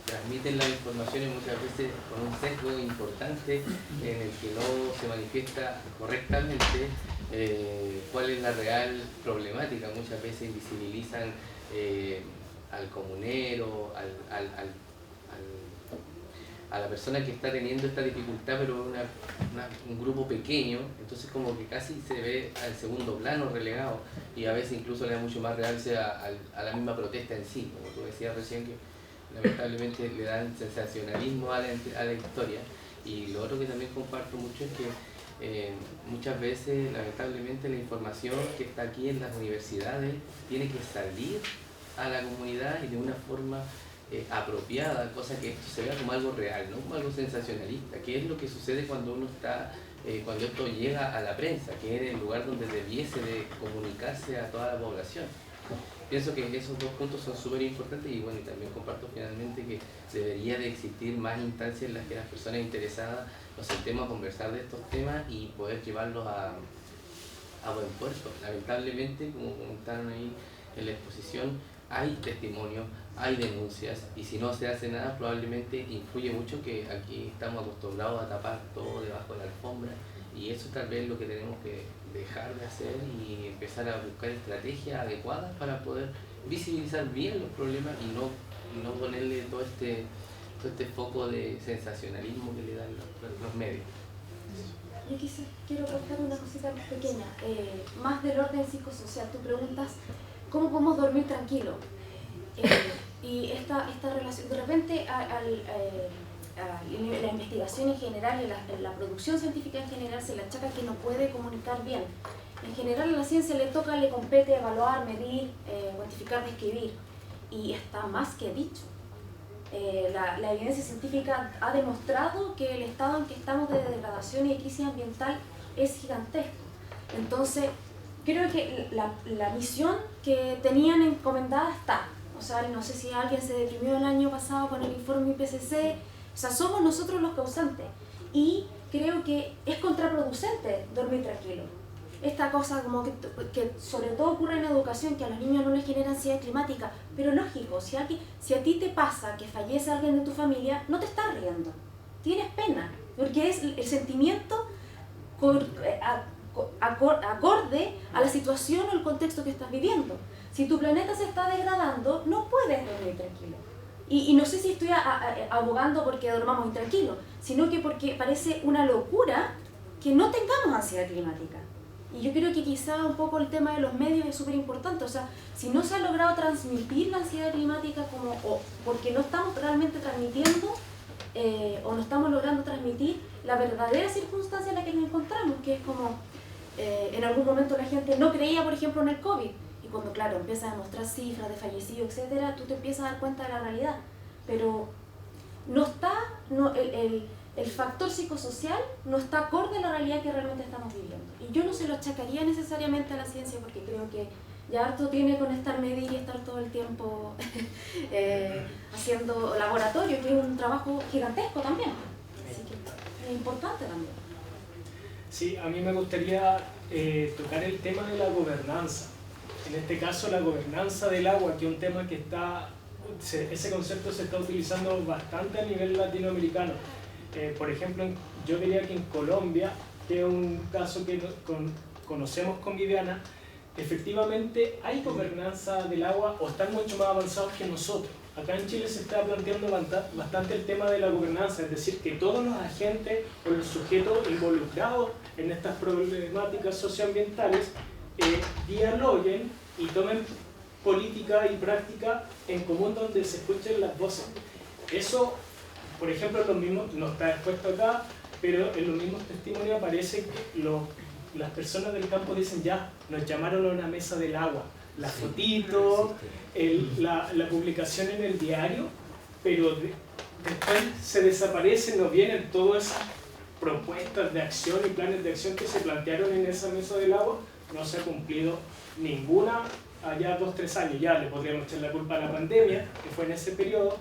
transmiten las informaciones muchas veces con un sesgo importante en el que no se manifiesta correctamente cuál es la real problemática. Muchas veces invisibilizan al comunero, a la persona que está teniendo esta dificultad, pero un grupo pequeño, entonces como que casi se ve al segundo plano relegado, y a veces incluso le da mucho más realce a la misma protesta en sí, como tú decías recién, que lamentablemente le dan sensacionalismo a la historia. Y lo otro que también comparto mucho es que muchas veces lamentablemente la información que está aquí en las universidades tiene que salir a la comunidad y de una forma apropiada, cosa que esto se vea como algo real, no como algo sensacionalista, que es lo que sucede cuando uno está, cuando esto llega a la prensa, que es el lugar donde debiese de comunicarse a toda la población. Pienso que esos dos puntos son súper importantes, y bueno, y también comparto finalmente que debería de existir más instancias en las que las personas interesadas nos sentemos a conversar de estos temas y poder llevarlos a buen puerto. Lamentablemente, como comentaron ahí en la exposición, hay testimonios, hay denuncias, y si no se hace nada probablemente influye mucho que aquí estamos acostumbrados a tapar todo debajo de la alfombra, y eso tal vez es lo que tenemos que dejar de hacer y empezar a buscar estrategias adecuadas para poder visibilizar bien los problemas y no ponerle todo este foco de sensacionalismo que le dan los medios. Yo quiero preguntar una cosita pequeña, más del orden psicosocial. Tú preguntas cómo podemos dormir tranquilo, y esta relación, de repente la investigación en general y la producción científica en general se le achaca que no puede comunicar bien. En general a la ciencia le compete evaluar, medir, cuantificar, describir, y está más que dicho. La evidencia científica ha demostrado que el estado en que estamos de degradación y de crisis ambiental es gigantesco. Entonces, creo que la misión que tenían encomendada está. O sea, no sé si alguien se deprimió el año pasado con el informe IPCC, O sea, somos nosotros los causantes. Y creo que es contraproducente dormir tranquilo. Esta cosa como que sobre todo ocurre en educación, que a los niños no les genera ansiedad climática. Pero lógico, si a ti te pasa que fallece alguien de tu familia, no te estás riendo. Tienes pena, porque es el sentimiento acorde a la situación o el contexto que estás viviendo. Si tu planeta se está degradando, no puedes dormir tranquilo. Y no sé si estoy abogando porque dormamos intranquilos, sino que porque parece una locura que no tengamos ansiedad climática. Y yo creo que quizá un poco el tema de los medios es súper importante. O sea, si no se ha logrado transmitir la ansiedad climática o porque no estamos realmente transmitiendo o no estamos logrando transmitir la verdadera circunstancia en la que nos encontramos, que es como en algún momento la gente no creía, por ejemplo, en el COVID. Cuando, claro, empiezas a demostrar cifras de fallecidos, etcétera, tú te empiezas a dar cuenta de la realidad. Pero el factor psicosocial no está acorde a la realidad que realmente estamos viviendo. Y yo no se lo achacaría necesariamente a la ciencia, porque creo que ya harto tiene con estar medir y estar todo el tiempo haciendo laboratorio, que es un trabajo gigantesco también. Así que es importante también. Sí, a mí me gustaría tocar el tema de la gobernanza. En este caso, la gobernanza del agua, que es un tema que ese concepto se está utilizando bastante a nivel latinoamericano. Por ejemplo, yo diría que en Colombia, que es un caso que conocemos con Viviana, efectivamente hay gobernanza del agua o están mucho más avanzados que nosotros. Acá en Chile se está planteando bastante el tema de la gobernanza, es decir, que todos los agentes o los sujetos involucrados en estas problemáticas socioambientales dialoguen y tomen política y práctica en común donde se escuchen las voces. Eso, por ejemplo, no está expuesto acá, pero en los mismos testimonios aparece que las personas del campo dicen ya, nos llamaron a una mesa del agua. La fotito, la publicación en el diario, pero después se desaparecen, no vienen todas esas propuestas de acción y planes de acción que se plantearon en esa mesa del agua. No se ha cumplido ninguna allá 2-3 años. Ya le podríamos echar la culpa a la pandemia, que fue en ese periodo,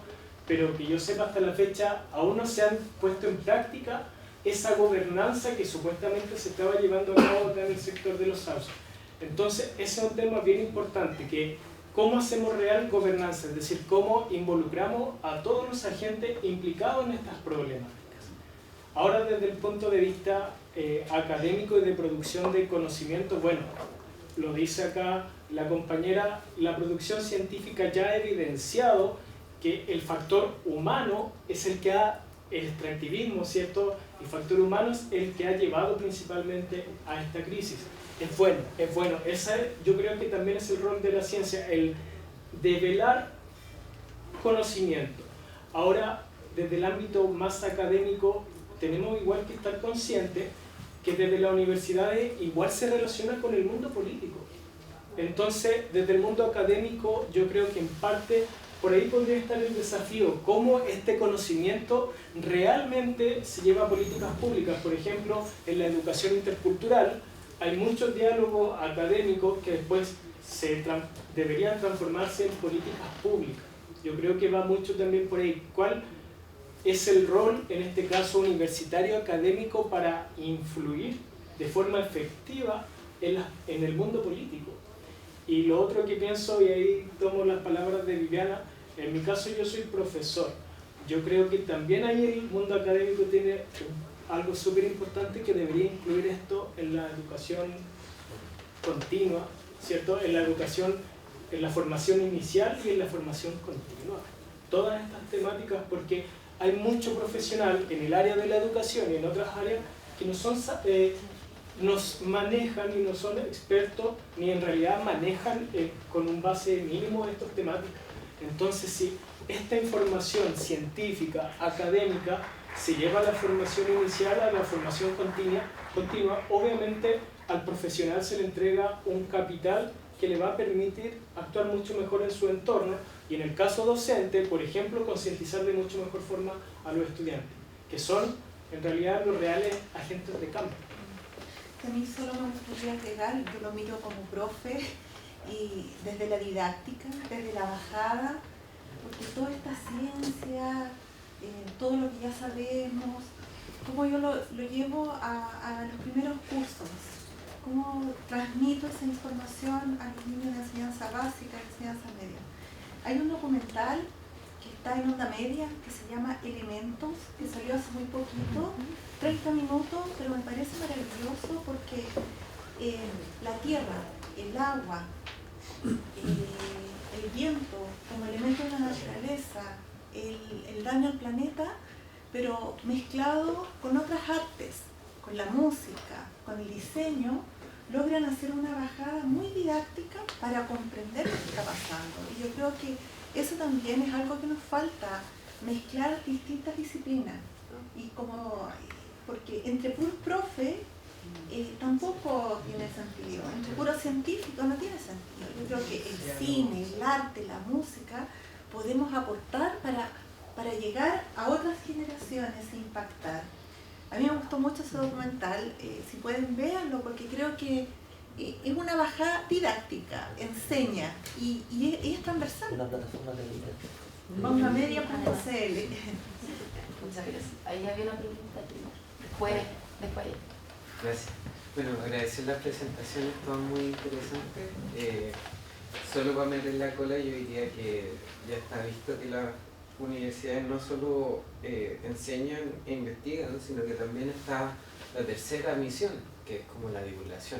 pero que yo sepa hasta la fecha aún no se han puesto en práctica esa gobernanza que supuestamente se estaba llevando a cabo acá en el sector de los sauces. Entonces, ese es un tema bien importante, que cómo hacemos real gobernanza, es decir, cómo involucramos a todos los agentes implicados en estas problemáticas. Ahora, desde el punto de vista académico y de producción de conocimiento, bueno, lo dice acá la compañera, la producción científica ya ha evidenciado que el factor humano es el que el extractivismo, ¿cierto? El factor humano es el que ha llevado principalmente a esta crisis. Es bueno. Yo creo que también es el rol de la ciencia, el develar conocimiento. Ahora, desde el ámbito más académico, tenemos igual que estar conscientes que desde las universidades igual se relaciona con el mundo político. Entonces, desde el mundo académico, yo creo que en parte por ahí podría estar el desafío, cómo este conocimiento realmente se lleva a políticas públicas. Por ejemplo, en la educación intercultural hay muchos diálogos académicos que después deberían transformarse en políticas públicas. Yo creo que va mucho también por ahí. ¿Cuál es el rol, en este caso universitario académico, para influir de forma efectiva en el mundo político? Y lo otro que pienso, y ahí tomo las palabras de Viviana, en mi caso yo soy profesor. Yo creo que también ahí el mundo académico tiene algo súper importante, que debería incluir esto en la educación continua, ¿cierto? En la educación, en la formación inicial y en la formación continua. Todas estas temáticas, porque hay mucho profesional en el área de la educación y en otras áreas que no son... nos manejan y no son expertos, ni en realidad manejan con un base mínimo de estas temáticas. Entonces, si esta información científica, académica, se lleva a la formación inicial, a la formación continua, obviamente al profesional se le entrega un capital que le va a permitir actuar mucho mejor en su entorno, y en el caso docente, por ejemplo, concientizar de mucho mejor forma a los estudiantes, que son en realidad los reales agentes de cambio. A mí solo me gustaría agregar, yo lo miro como profe y desde la didáctica, desde la bajada, porque toda esta ciencia todo lo que ya sabemos, cómo yo lo llevo a los primeros cursos, cómo transmito esa información a los niños de enseñanza básica y enseñanza media. Hay un documental que está en Onda Media que se llama Elementos, que salió hace muy poquito, 30 minutos, pero me parece maravilloso porque la tierra, el agua, el viento como elemento de la naturaleza, el daño al planeta, pero mezclado con otras artes, con la música, con el diseño, logran hacer una bajada muy didáctica para comprender lo que está pasando. Y yo creo que eso también es algo que nos falta, mezclar distintas disciplinas. Y porque entre puros profe tampoco tiene sentido, entre puro científico no tiene sentido. Yo creo que el cine, el arte, la música podemos aportar para llegar a otras generaciones e impactar. A mí me gustó mucho ese documental, si pueden véanlo, porque creo que es una bajada didáctica, enseña y es transversal. Una plataforma de vida. Ondamedia.cl. Muchas gracias. Ahí había una pregunta primero. Después. Gracias. Bueno, agradecer las presentaciones, todas muy interesantes. Solo para meter la cola, yo diría que ya está visto que las universidades no solo enseñan e investigan, sino que también está la tercera misión, que es como la divulgación.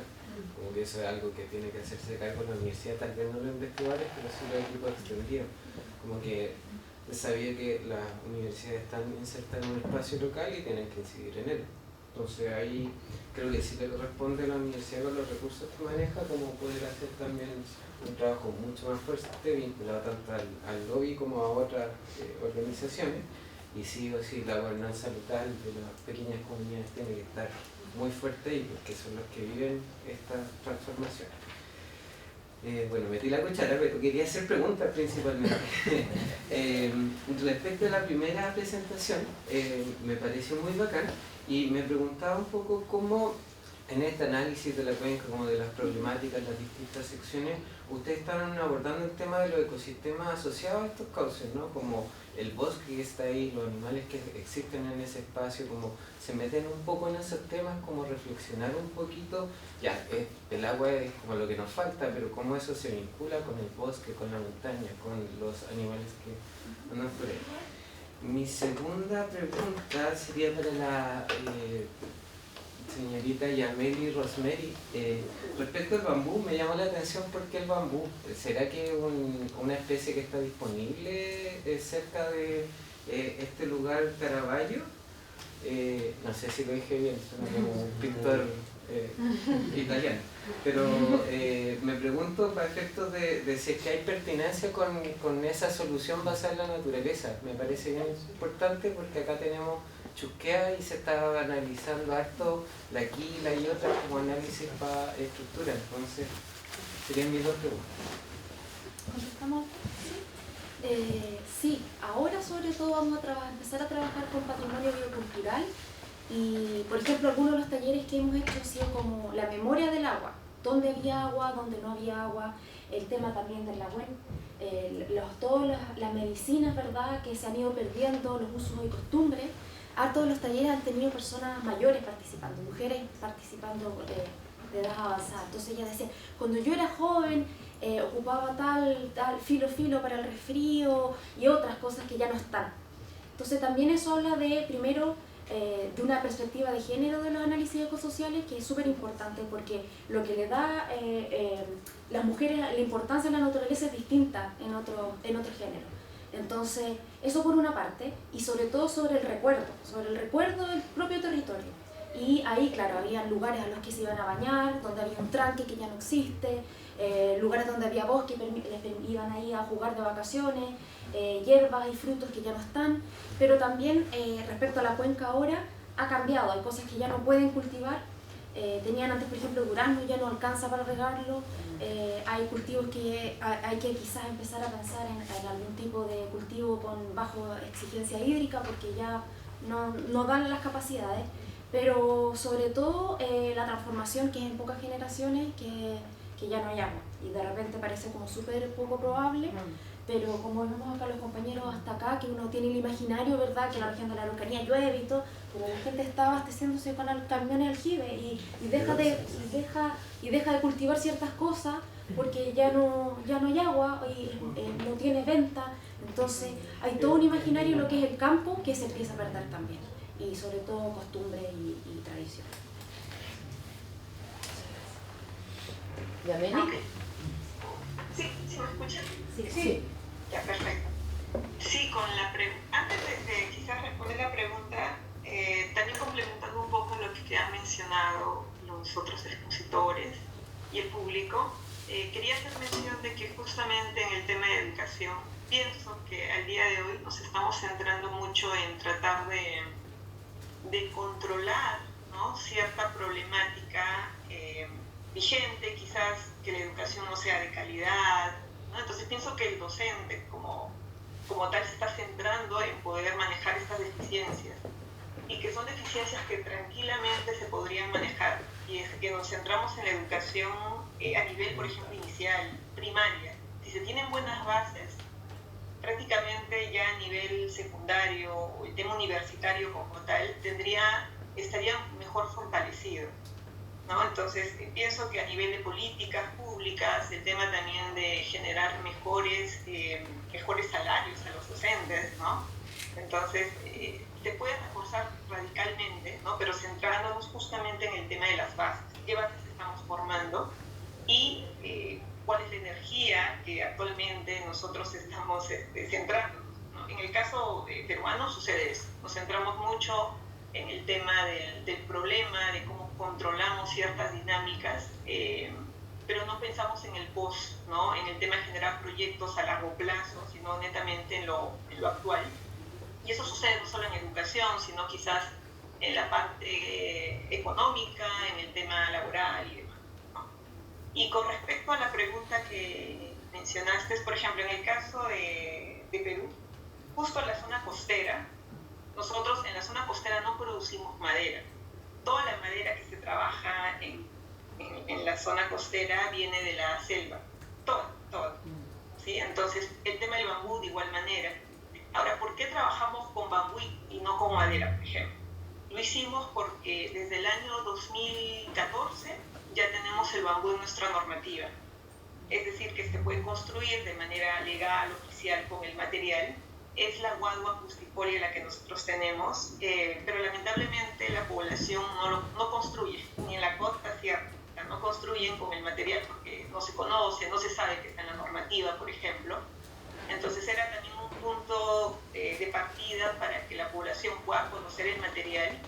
Como que eso es algo que tiene que hacerse cargo la universidad, tal vez no los investigadores, pero sí los equipos extendidos. Como que sabía que las universidades están insertadas en un espacio local y tienen que incidir en él. Entonces ahí creo que sí le corresponde a la universidad con los recursos que maneja, como poder hacer también un trabajo mucho más fuerte, vinculado tanto al lobby como a otras organizaciones. Y sí o sí la gobernanza local de las pequeñas comunidades tiene que estar muy fuerte ahí, porque son los que viven esta transformación. Bueno, metí la cuchara, pero quería hacer preguntas principalmente. Respecto a la primera presentación, me pareció muy bacán y me preguntaba un poco cómo en este análisis de la cuenca, como de las problemáticas, las distintas secciones, ustedes están abordando el tema de los ecosistemas asociados a estos cauces, ¿no? Como el bosque que está ahí, los animales que existen en ese espacio, como se meten un poco en esos temas, como reflexionar un poquito, ya, el agua es como lo que nos falta, pero cómo eso se vincula con el bosque, con la montaña, con los animales que andan por ahí. Mi segunda pregunta sería para la señorita Yameli Rosemary. Respecto al bambú, me llamó la atención porque el bambú, ¿será que es una especie que está disponible cerca de este lugar Caravaggio? No sé si lo dije bien, suena como un pintor italiano, pero me pregunto para efectos de si es que hay pertinencia con esa solución basada en la naturaleza. Me parece bien importante porque acá tenemos Chusquea y se está analizando harto la Aquila y otras como análisis para estructura. Entonces, serían mis dos preguntas. ¿Contestamos? Sí, ahora sobre todo vamos a empezar a trabajar con patrimonio biocultural y, por ejemplo, algunos de los talleres que hemos hecho han sido como la memoria del agua, dónde había agua, dónde no había agua, el tema también del agua, todas las medicinas, ¿verdad?, que se han ido perdiendo, los usos y costumbres. Hartos de los talleres han tenido personas mayores participando, mujeres participando de edad avanzada. Entonces ella decía, cuando yo era joven ocupaba tal filo para el resfrío y otras cosas que ya no están. Entonces también eso habla de, primero, de una perspectiva de género de los análisis ecosociales, que es súper importante porque lo que le da las mujeres, la importancia de la naturaleza es distinta en otro género. Entonces, eso por una parte, y sobre todo sobre el recuerdo del propio territorio. Y ahí, claro, había lugares a los que se iban a bañar, donde había un tranque que ya no existe, lugares donde había bosque, les iban ahí a jugar de vacaciones, hierbas y frutos que ya no están, pero también respecto a la cuenca ahora ha cambiado, hay cosas que ya no pueden cultivar, tenían antes, por ejemplo, durazno, ya no alcanza para regarlo, hay cultivos que hay que quizás empezar a pensar en algún tipo de cultivo con bajo exigencia hídrica porque ya no dan las capacidades, pero sobre todo la transformación que es en pocas generaciones que ya no hay agua y de repente parece como súper poco probable, pero como vemos acá los compañeros hasta acá, que uno tiene el imaginario, ¿verdad?, que en la región de la Araucanía llueve y todo, pero la gente está abasteciéndose con camiones de aljibe y deja de cultivar ciertas cosas porque ya no hay agua y no tiene venta. Entonces hay todo un imaginario en lo que es el campo que se empieza a perder también, y sobre todo costumbres y tradición. ¿Yameli? Ok. Sí, ¿sí me escuchan? Sí. Ya, perfecto. Sí, antes de quizás responder la pregunta, también complementando un poco lo que han mencionado los otros expositores y el público, quería hacer mención de que justamente en el tema de educación, pienso que al día de hoy nos estamos centrando mucho en tratar de controlar, ¿no?, cierta problemática vigente, quizás que la educación no sea de calidad, ¿no? Entonces pienso que el docente como tal se está centrando en poder manejar estas deficiencias, y que son deficiencias que tranquilamente se podrían manejar, y es que nos centramos en la educación a nivel, por ejemplo, inicial, primaria. Si se tienen buenas bases, prácticamente ya a nivel secundario o el tema universitario como tal estaría mejor fortalecido, ¿no? Entonces pienso que a nivel de políticas públicas, el tema también de generar mejores salarios a los docentes, ¿no? Entonces te puedes reforzar radicalmente, ¿no?, pero centrándonos justamente en el tema de las bases, qué bases estamos formando y cuál es la energía que actualmente nosotros estamos centrándonos, ¿no? En el caso peruano sucede eso, nos centramos mucho en el tema del problema, de cómo controlamos ciertas dinámicas, pero no pensamos en el post, ¿no?, en el tema de generar proyectos a largo plazo, sino netamente en lo actual. Y eso sucede no solo en educación, sino quizás en la parte económica, en el tema laboral y demás, ¿no? Y con respecto a la pregunta que mencionaste, por ejemplo, en el caso de Perú, justo en la zona costera, nosotros en la zona costera no producimos madera. Toda la madera que se trabaja en la zona costera viene de la selva, toda, ¿sí? Entonces, el tema del bambú de igual manera. Ahora, ¿por qué trabajamos con bambú y no con madera, por ejemplo? Lo hicimos porque desde el año 2014 ya tenemos el bambú en nuestra normativa. Es decir, que se puede construir de manera legal, oficial, con el material. Es la guadua pustifolia la que nosotros tenemos, pero lamentablemente la población no construye, ni en la costa sierra, no construyen con el material porque no se conoce, no se sabe que está en la normativa, por ejemplo. Entonces era también un punto de partida para que la población pueda conocer el material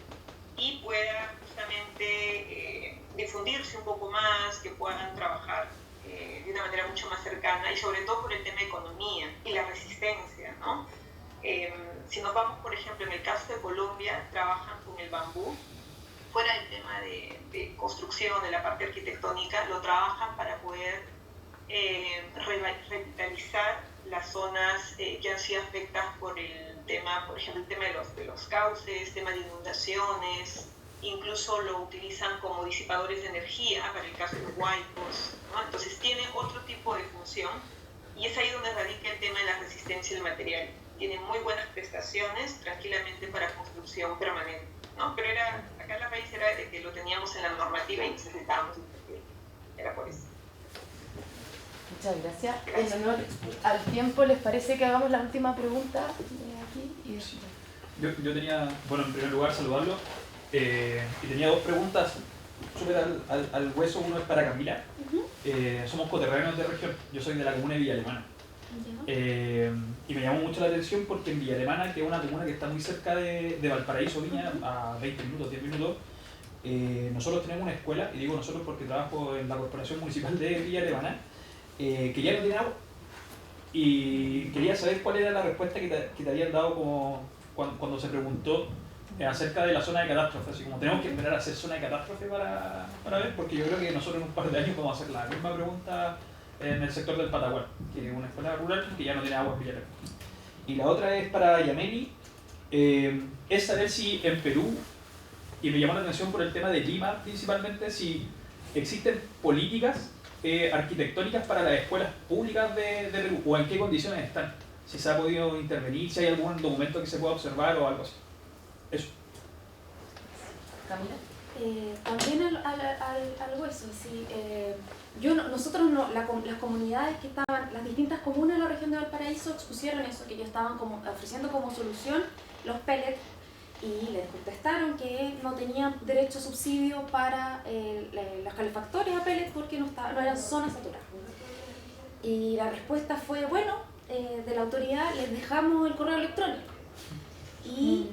y pueda justamente difundirse un poco más, que puedan trabajar de una manera mucho más cercana, y sobre todo por el tema de economía y la resistencia, ¿no? Si nos vamos, por ejemplo, en el caso de Colombia, trabajan con el bambú, fuera del tema de construcción, de la parte arquitectónica, lo trabajan para poder revitalizar las zonas que han sido afectadas por el tema, por ejemplo, el tema de los cauces, tema de inundaciones, incluso lo utilizan como disipadores de energía para el caso de los huaicos, ¿no? Entonces tiene otro tipo de función, y es ahí donde radica el tema de la resistencia del material. Tiene muy buenas prestaciones, tranquilamente para construcción permanente, ¿no? Pero acá la raíz era de que lo teníamos en la normativa y necesitábamos invertir. Era por eso. Muchas gracias. En honor al tiempo, ¿les parece que hagamos la última pregunta de aquí? Y yo tenía, bueno, en primer lugar saludarlo, y tenía dos preguntas súper al hueso. Uno es para Camila. Somos coterráneos de región, yo soy de la comuna de Villa Alemana. Y me llamó mucho la atención porque en Villa Alemana, que es una comuna que está muy cerca de Valparaíso, Viña, a 20 minutos, 10 minutos, nosotros tenemos una escuela, y digo nosotros porque trabajo en la Corporación Municipal de Villa Alemana, que ya no tiene agua. Y quería saber cuál era la respuesta que te habían dado como cuando se preguntó acerca de la zona de catástrofe. Así como tenemos que esperar a hacer zona de catástrofe para ver, porque yo creo que nosotros en un par de años vamos a hacer la misma pregunta en el sector del Patagual, que es una escuela rural que ya no tiene agua en Villa Alemana. Y la otra es para Yameli, es saber si en Perú, y me llamó la atención por el tema de Lima principalmente, si existen políticas arquitectónicas para las escuelas públicas de Perú, o en qué condiciones están, si se ha podido intervenir, si hay algún documento que se pueda observar o algo así. Eso. Camila. También al hueso, sí. Nosotros no, las comunidades que estaban, las distintas comunas de la región de Valparaíso expusieron eso, que ellos estaban como ofreciendo como solución los pellets, y les contestaron que no tenían derecho a subsidio para los calefactores a pellets porque no eran zonas saturadas. Y la respuesta fue, bueno, de la autoridad les dejamos el correo electrónico. Y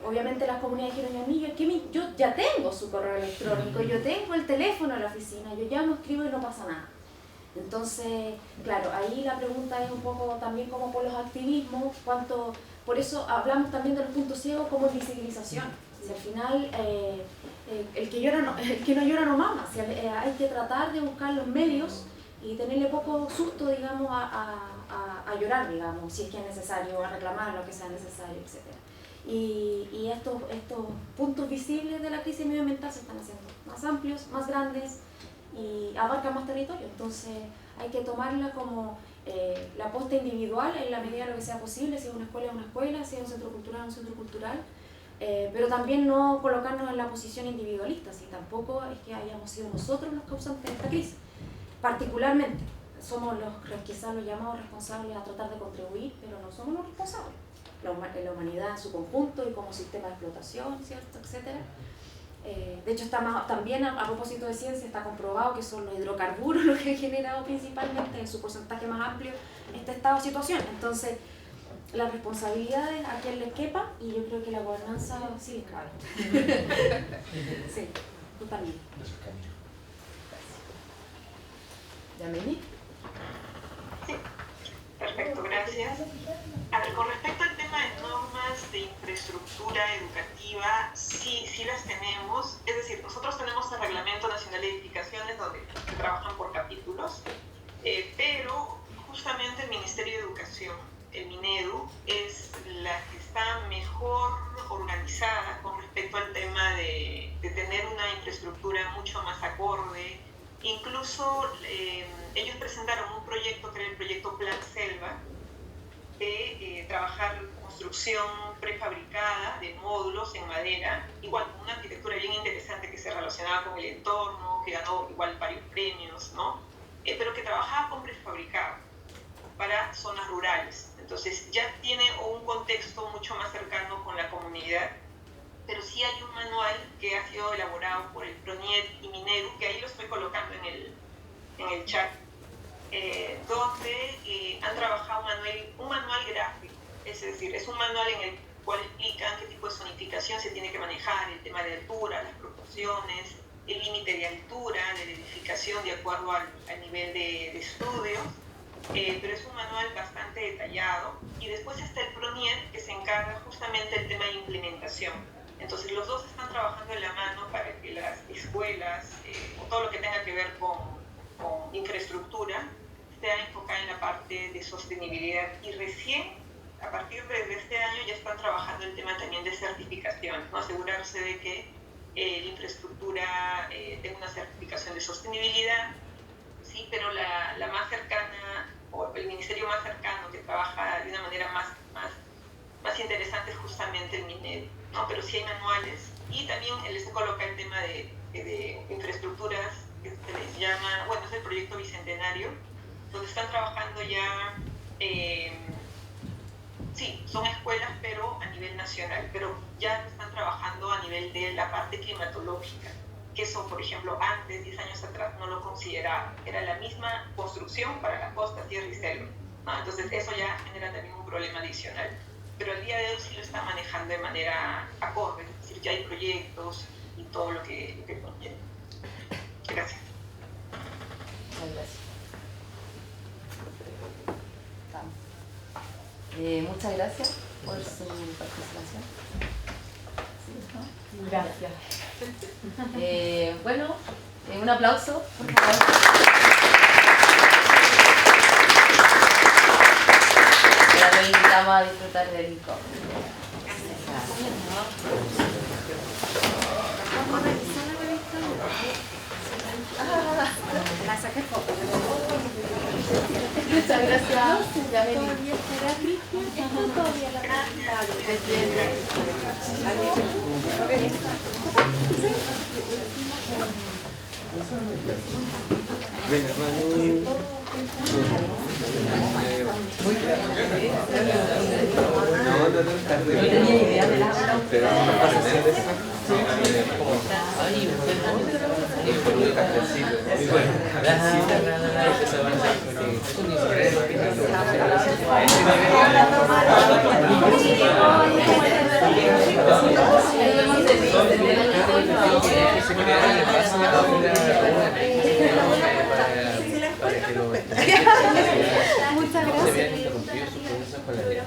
obviamente las comunidades dijeron, a mí, yo ya tengo su correo electrónico, yo tengo el teléfono de la oficina, yo llamo, escribo y no pasa nada. Entonces, claro, ahí la pregunta es un poco también como por los activismos, por eso hablamos también de los puntos ciegos como visibilización. Si al final el que no llora no mama, si hay que tratar de buscar los medios y tenerle poco susto, digamos, a llorar, digamos, si es que es necesario, a reclamar lo que sea necesario, etc. Y estos puntos visibles de la crisis medioambiental se están haciendo más amplios, más grandes y abarcan más territorio. Entonces hay que tomarla como la aposta individual en la medida de lo que sea posible, si es una escuela, si es un centro cultural, pero también no colocarnos en la posición individualista, si tampoco es que hayamos sido nosotros los causantes de esta crisis. Particularmente, somos los quizás los llamados responsables a tratar de contribuir, pero no somos los responsables. La humanidad en su conjunto y como sistema de explotación, ¿cierto? Etcétera. De hecho, también a propósito de ciencia, está comprobado que son los hidrocarburos los que han generado principalmente en su porcentaje más amplio este estado de situación. Entonces, las responsabilidades a quien les quepa, y yo creo que la gobernanza sí les cabe. Sí, totalmente. ¿Yameli? Sí, perfecto, gracias. A ver, con respecto al tema de normas de infraestructura educativa, sí las tenemos. Es decir, nosotros tenemos el Reglamento Nacional de Edificaciones donde se trabajan por capítulos, pero justamente el Ministerio de Educación, el Minedu, es la que está mejor organizada con respecto al tema de tener una infraestructura mucho más acorde. Incluso ellos presentaron un proyecto que era el proyecto Plan Selva, de trabajar construcción prefabricada de módulos en madera, igual con una arquitectura bien interesante que se relacionaba con el entorno, que ganó igual varios premios, ¿no? Pero que trabajaba con prefabricado para zonas rurales. Entonces ya tiene un contexto mucho más cercano con la comunidad, pero sí hay un manual que ha sido elaborado por el PRONIET y Minedu, que ahí lo estoy colocando en el chat, donde han trabajado un manual gráfico, es decir, es un manual en el cual explican qué tipo de zonificación se tiene que manejar, el tema de altura, las proporciones, el límite de altura de la edificación de acuerdo al nivel de estudio, pero es un manual bastante detallado. Y después está el PRONIET, que se encarga justamente del tema de implementación. Entonces los dos están trabajando de la mano para que las escuelas, o todo lo que tenga que ver con infraestructura, esté enfocada en la parte de sostenibilidad. Y recién, a partir de este año, ya están trabajando el tema también de certificación, ¿no? Asegurarse de que la infraestructura tenga una certificación de sostenibilidad, sí, pero la más cercana, o el ministerio más cercano que trabaja de una manera más interesante es justamente el Minedu, ¿no? Pero sí hay manuales, y también les coloca el tema de infraestructuras que se les llama, bueno, es el proyecto Bicentenario, donde están trabajando ya, sí, son escuelas, pero a nivel nacional, pero ya están trabajando a nivel de la parte climatológica, que eso, por ejemplo, antes, 10 años atrás, no lo consideraba. Era la misma construcción para la costa, tierra y selva, ¿no? Entonces eso ya genera también un problema adicional. Pero al día de hoy sí lo está manejando de manera acorde, es decir, ya hay proyectos y todo lo que conlleva. Gracias. Muchas gracias. Muchas gracias por su participación. Gracias. Bueno, un aplauso, por favor. Ahora lo invitamos a disfrutar del encuentro. Gracias. Ya, ya me Todavía estará Cristian. Esto todavía la Venga, Manu. No, tarde. No tenía idea de la Pero no pasa nada de eso. Y por un cafecito. Muy bueno. Muchas gracias. Se habían interrumpido sus procesos con la ley.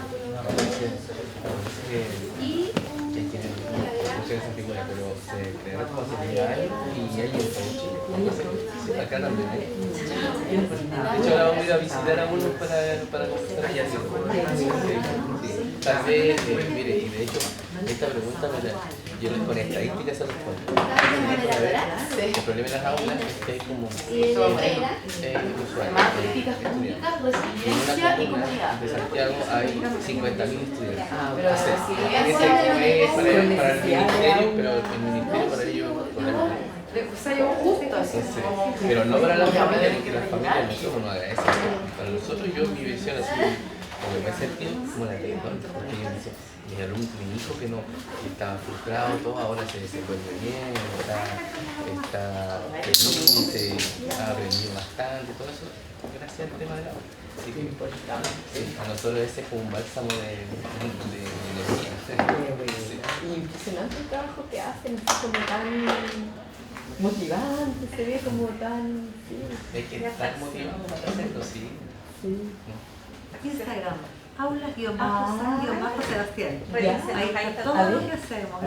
Pero se crearon facilidades y hay en todo Chile. Acá también hay. De hecho, ahora vamos a ir a visitar a uno para conversar allá. Tal vez, mire, y de hecho, esta pregunta yo con estadísticas se respondo. El problema de las aulas es que hay como Además, políticas públicas, resiliencia y comunidad. De Santiago hay 50.000 estudiantes. Pero Ese resiliencia es para el ministerio, pero el ministerio para ellos es un problema. O sea, yo justo así. Pero no para las familias, porque las familias nosotros nos agradecen. Para nosotros, yo mi visión así, como me he sentido como la directora, porque ellos dicen, mi hijo que no estaba frustrado, todo ahora se desenvuelve bien, está feliz, ha aprendido bastante, todo eso, gracias al tema de la obra. Así que sí, a nosotros ese es como un bálsamo de energía. Impresionante el trabajo que hacen, es como tan motivante, se ve como tan... Hay que estar motivado para hacerlo, sí. Instagram, aulas-san-sebastián. Ahí está todo lo que hacemos.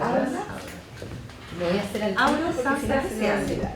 Lo voy a hacer al Aulas tiro San porque si no se me va a Sebastián. olvidar.